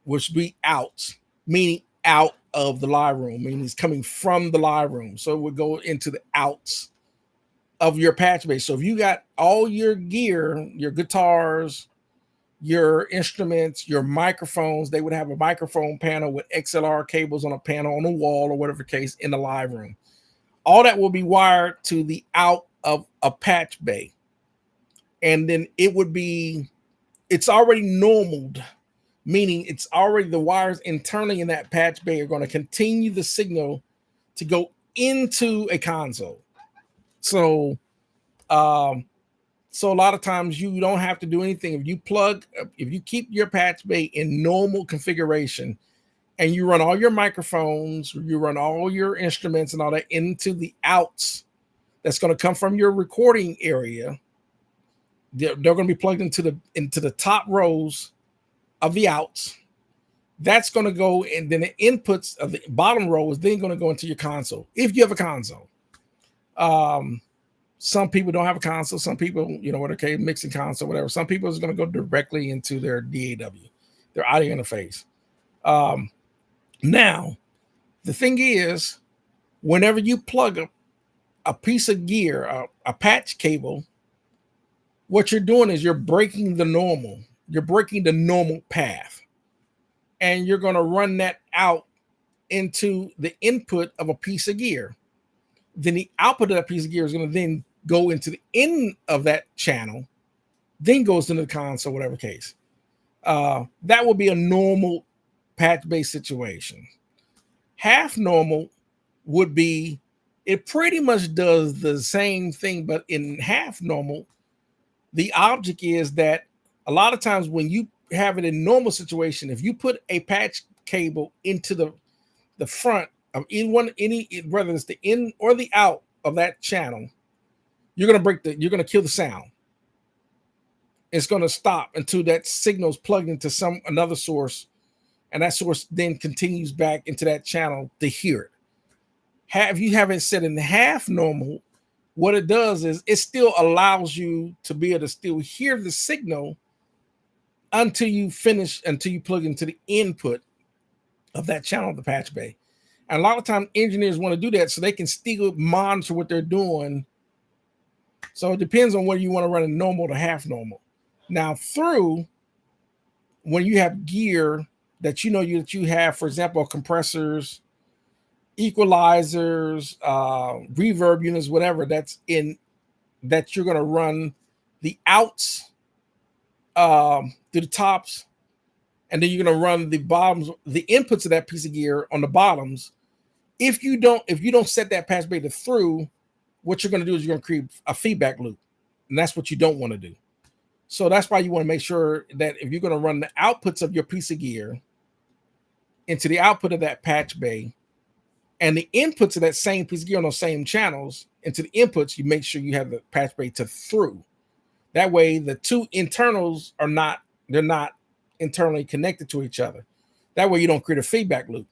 which would be outs, meaning out of the live room, meaning it's coming from the live room. So it would go into the outs of your patch base. So if you got all your gear, your guitars, your instruments, your microphones, they would have a microphone panel with XLR cables on a panel on the wall or whatever case in the live room. All that will be wired to the out of a patch bay. And then it's already normaled, meaning it's already, the wires internally in that patch bay are going to continue the signal to go into a console. So, so a lot of times you don't have to do anything. If you keep your patch bay in normal configuration and you run all your microphones, you run all your instruments and all that into the outs that's going to come from your recording area, they're going to be plugged into the top rows of the outs. That's going to go, and then the inputs of the bottom row is then going to go into your console if you have a console. Some people don't have a console. Some people, okay, mixing console, whatever. Some people is going to go directly into their DAW, their audio interface. Now, the thing is, whenever you plug a piece of gear, a patch cable what you're doing is you're breaking the normal. You're breaking the normal path. And you're going to run that out into the input of a piece of gear. Then the output of that piece of gear is going to then go into the end of that channel, then goes into the console, whatever case. That will be a normal patch-based situation. Half normal would be, it pretty much does the same thing, but in half normal, the object is that a lot of times when you have it in normal situation, if you put a patch cable into the front of any whether it's the in or the out of that channel, you're gonna kill the sound. It's gonna stop until that signal is plugged into another source, and that source then continues back into that channel to hear it. If you have it set in half normal, what it does is it still allows you to be able to still hear the signal until you plug into the input of that channel of the patch bay. And a lot of times engineers want to do that so they can still monitor what they're doing. So it depends on whether you want to run a normal to half normal. Now, when you have gear that you have, for example, compressors, equalizers, reverb units, whatever that you're going to run the outs to the tops, and then you're going to run the bottoms, the inputs of that piece of gear on the bottoms. If you don't set that patch bay to through, what you're going to do is you're going to create a feedback loop, and that's what you don't want to do. So that's why you want to make sure that if you're going to run the outputs of your piece of gear into the output of that patch bay, and the inputs of that same piece of gear on those same channels into the inputs, you make sure you have the patch bay to through. That way, the two internals they're not internally connected to each other. That way, you don't create a feedback loop.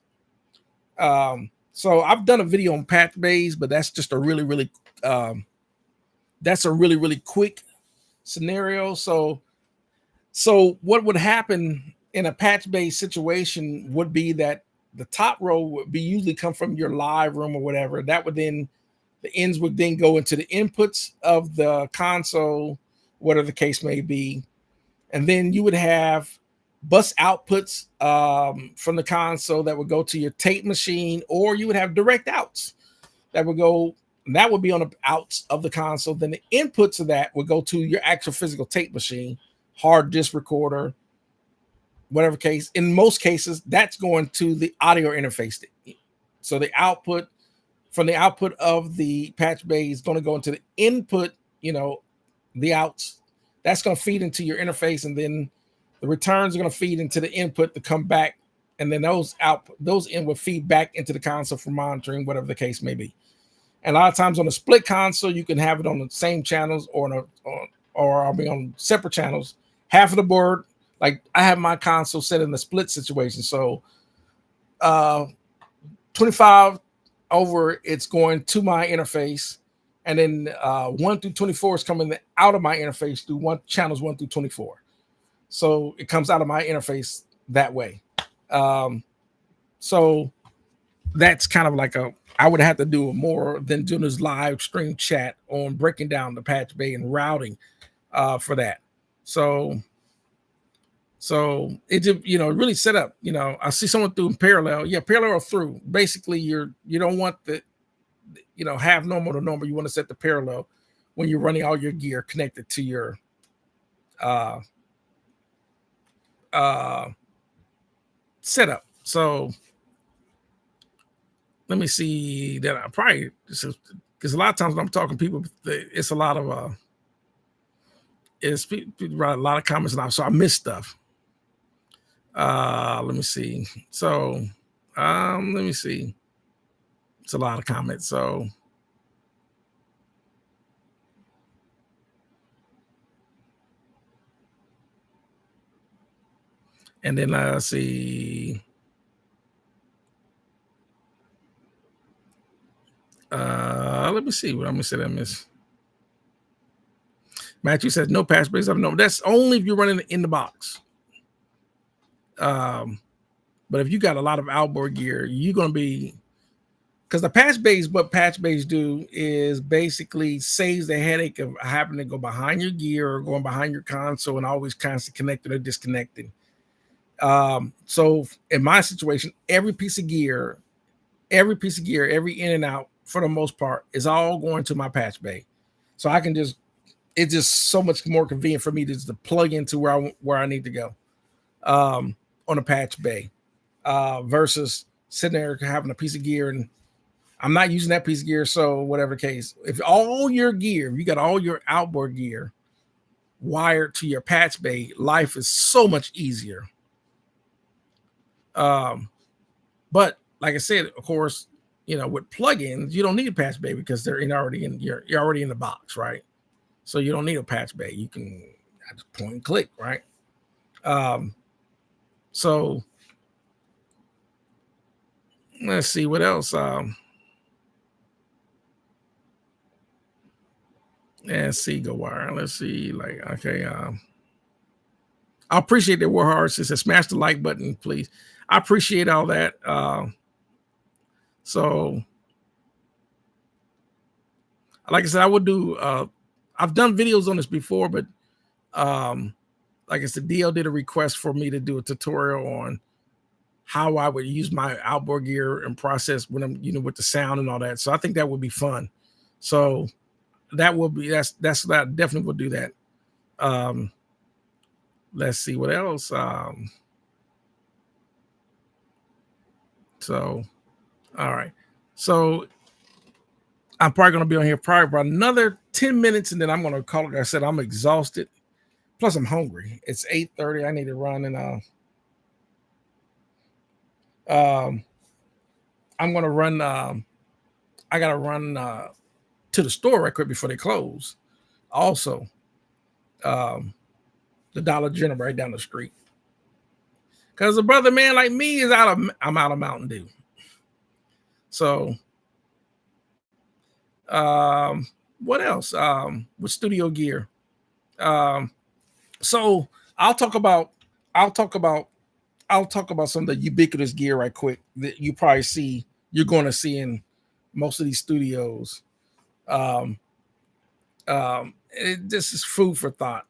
So I've done a video on patch bays, but that's just a really, really quick scenario. So what would happen in a patch bay situation would be that the top row would be usually come from your live room or whatever. That would then, the ends would then go into the inputs of the console, whatever the case may be. And then you would have bus outputs from the console that would go to your tape machine, or you would have direct outs that would go, that would be on the outs of the console. Then the inputs of that would go to your actual physical tape machine, hard disk recorder, whatever case. In most cases, that's going to the audio interface. So the output from the output of the patch bay is going to go into the input, the outs. That's going to feed into your interface, and then the returns are going to feed into the input to come back, and then those in will feed back into the console for monitoring, whatever the case may be. And a lot of times on a split console, you can have it on the same channels or on separate channels. Half of the board, like I have my console set in the split situation. So 25 over, it's going to my interface. And then 1 through 24 is coming out of my interface through channels 1 through 24. So it comes out of my interface that way. So that's kind of like I would have to do more than doing this live stream chat on breaking down the patch bay and routing for that. So it just, really set up, I see someone doing parallel. Yeah, parallel through. Basically, you don't want the, half normal to normal. You want to set the parallel when you're running all your gear connected to your setup. So let me see that I probably, because a lot of times when I'm talking to people, it's a lot of people write a lot of comments now, so I miss stuff. Let me see. So let me see. It's a lot of comments. So and then let's see. Let me see what I'm gonna say. I miss. Matthew says no patch bays. No, that's only if you're running it in the box. But if you got a lot of outboard gear, you're gonna be because the patch bays, what patch bays do is basically saves the headache of having to go behind your gear or going behind your console and always constantly connected or disconnecting. So in my situation, every piece of gear, every in and out, for the most part, is all going to my patch bay. So I can just, it's just so much more convenient for me to just plug into where I need to go on a patch bay versus sitting there having a piece of gear and I'm not using that piece of gear. So whatever the case, if all your gear, you got all your outboard gear wired to your patch bay, life is so much easier. But like I said, of course, with plugins, you don't need a patch bay because they're you're already in the box, right? So you don't need a patch bay. You can just point and click, right? So let's see what else. Let's see, go wire. Let's see, okay. I appreciate that Warhard says smash the like button, please. I appreciate all that. So like I said, I would do I've done videos on this before, but like I said, DL did a request for me to do a tutorial on how I would use my outboard gear and process when I'm, with the sound and all that. So I think that would be fun. So that will be that definitely will do that. Let's see what else. So all right. So I'm probably going to be on here probably for another 10 minutes and then I'm going to call it. Like I said, I'm exhausted. Plus I'm hungry. It's 8:30. I need to run and I'm going to run. I got to run to the store right quick before they close. Also, the Dollar General right down the street. Because a brother man like me is I'm out of Mountain Dew. So, what else? With studio gear. So I'll talk about some of the ubiquitous gear right quick that you're going to see in most of these studios. This is food for thought.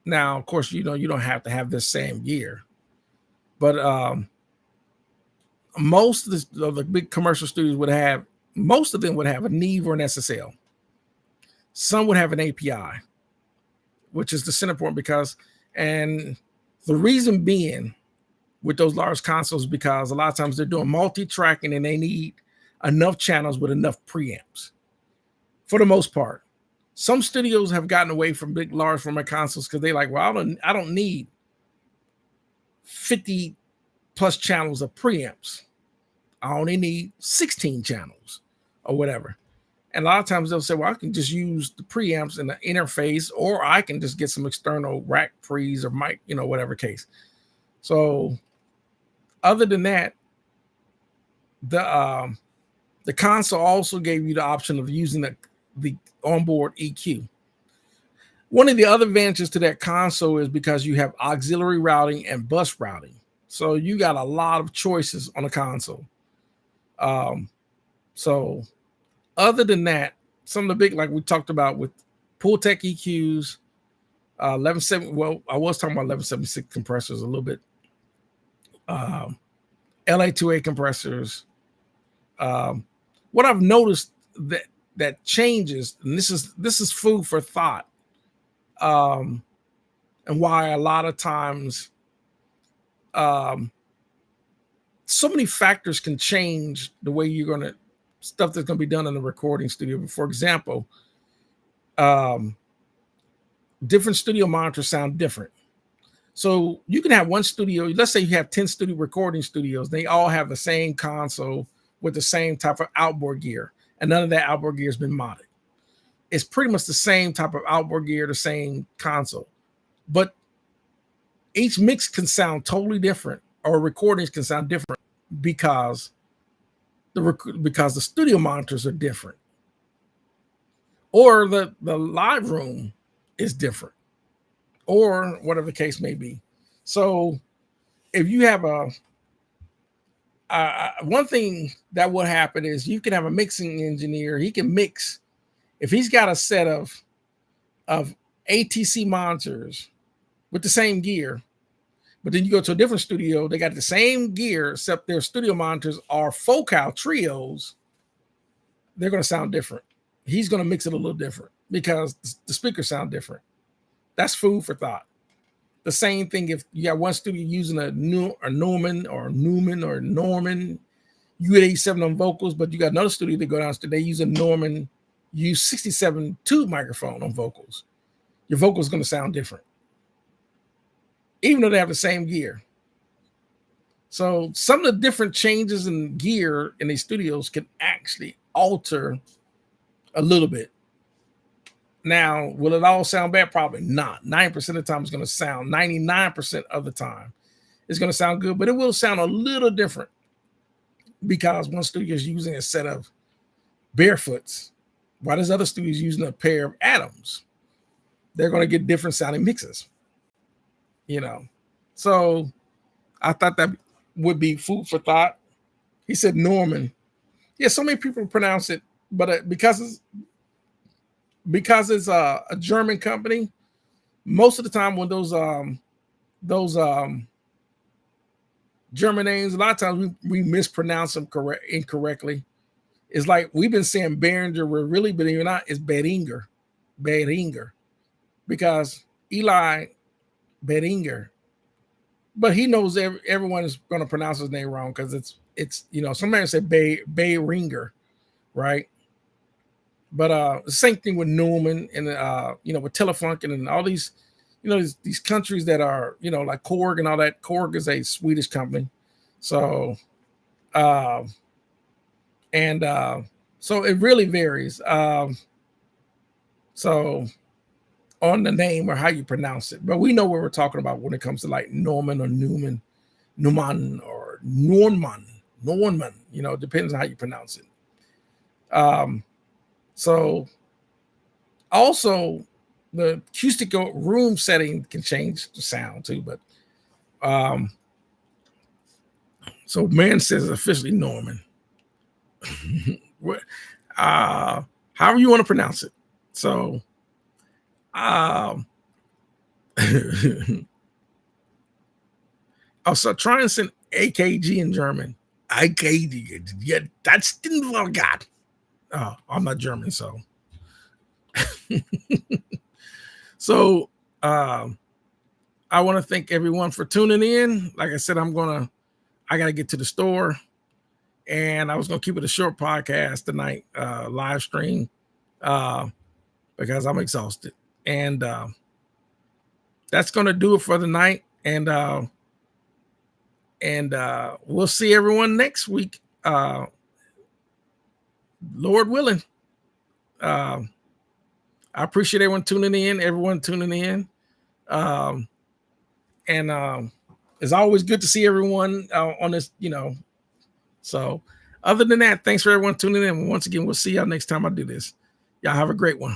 Now, of course, you don't have to have this same gear, but most of the big commercial studios most of them would have a Neve or an SSL. Some would have an API, which is the center point and the reason being with those large consoles, because a lot of times they're doing multi-tracking and they need enough channels with enough preamps for the most part. Some studios have gotten away from big, large format consoles because they're like, well, I don't need 50 plus channels of preamps. I only need 16 channels or whatever. And a lot of times they'll say, well, I can just use the preamps in the interface, or I can just get some external rack pre's or mic, whatever case. So other than that, the console also gave you the option of using the onboard EQ. One of the other advantages to that console is because you have auxiliary routing and bus routing. So you got a lot of choices on a console. So other than that, some of the big, like we talked about with Pultec EQs, 1170. Well, I was talking about 1176 compressors a little bit. LA2A compressors. What I've noticed that changes, and this is food for thought, and why a lot of times, so many factors can change the way you're going to stuff that's going to be done in the recording studio. For example, different studio monitors sound different. So you can have one studio, let's say you have 10 recording studios, they all have the same console with the same type of outboard gear, and none of that outboard gear has been modded. It's pretty much the same type of outboard gear, the same console, but each mix can sound totally different, or recordings can sound different because the studio monitors are different, or the live room is different, or whatever the case may be. So if you have one thing that would happen is you can have a mixing engineer. He can mix if he's got a set of ATC monitors with the same gear, but then you go to a different studio, they got the same gear, except their studio monitors are focal trios. They're going to sound different. He's going to mix it a little different because the speakers sound different. That's food for thought. The same thing if you got one studio using a Norman U87 on vocals, but you got another studio that go downstairs, they use a Norman U67 tube microphone on vocals. Your vocal is going to sound different, even though they have the same gear. So some of the different changes in gear in these studios can actually alter a little bit. Now, will it all sound bad? Probably not. 9% of the time it's going to sound, 99% of the time it's going to sound good, but it will sound a little different because one studio is using a set of Barefoots, while this other studio is using a pair of Adams. They're going to get different sounding mixes, you know. So I thought that would be food for thought. He said Norman. Yeah, so many people pronounce it, but because it's a German company, most of the time when those German names, a lot of times we mispronounce them incorrectly. It's like we've been saying Behringer, we're really believe it or not, it's Behringer, because Eli Behringer, but he knows everyone is going to pronounce his name wrong because it's somebody say Behringer, right? But the same thing with Newman and with Telefunken and all these, these countries that are, like Korg and all that. Korg is a Swedish company. So so it really varies. So on the name or how you pronounce it. But we know what we're talking about when it comes to like Norman or Newman, or Norman. It depends on how you pronounce it. So also the acoustic room setting can change the sound too, but so man says it's officially Norman. However you want to pronounce it. So also try and send AKG in German. AKG, yeah, that's den Volgat. Oh, I'm not German, so so I want to thank everyone for tuning in. Like I said, I gotta get to the store, and I was gonna keep it a short podcast tonight, live stream, because I'm exhausted. And that's gonna do it for the night. And we'll see everyone next week. Lord willing. I appreciate everyone tuning in. And it's always good to see everyone on this, So other than that, thanks for everyone tuning in. Once again, we'll see y'all next time I do this. Y'all have a great one.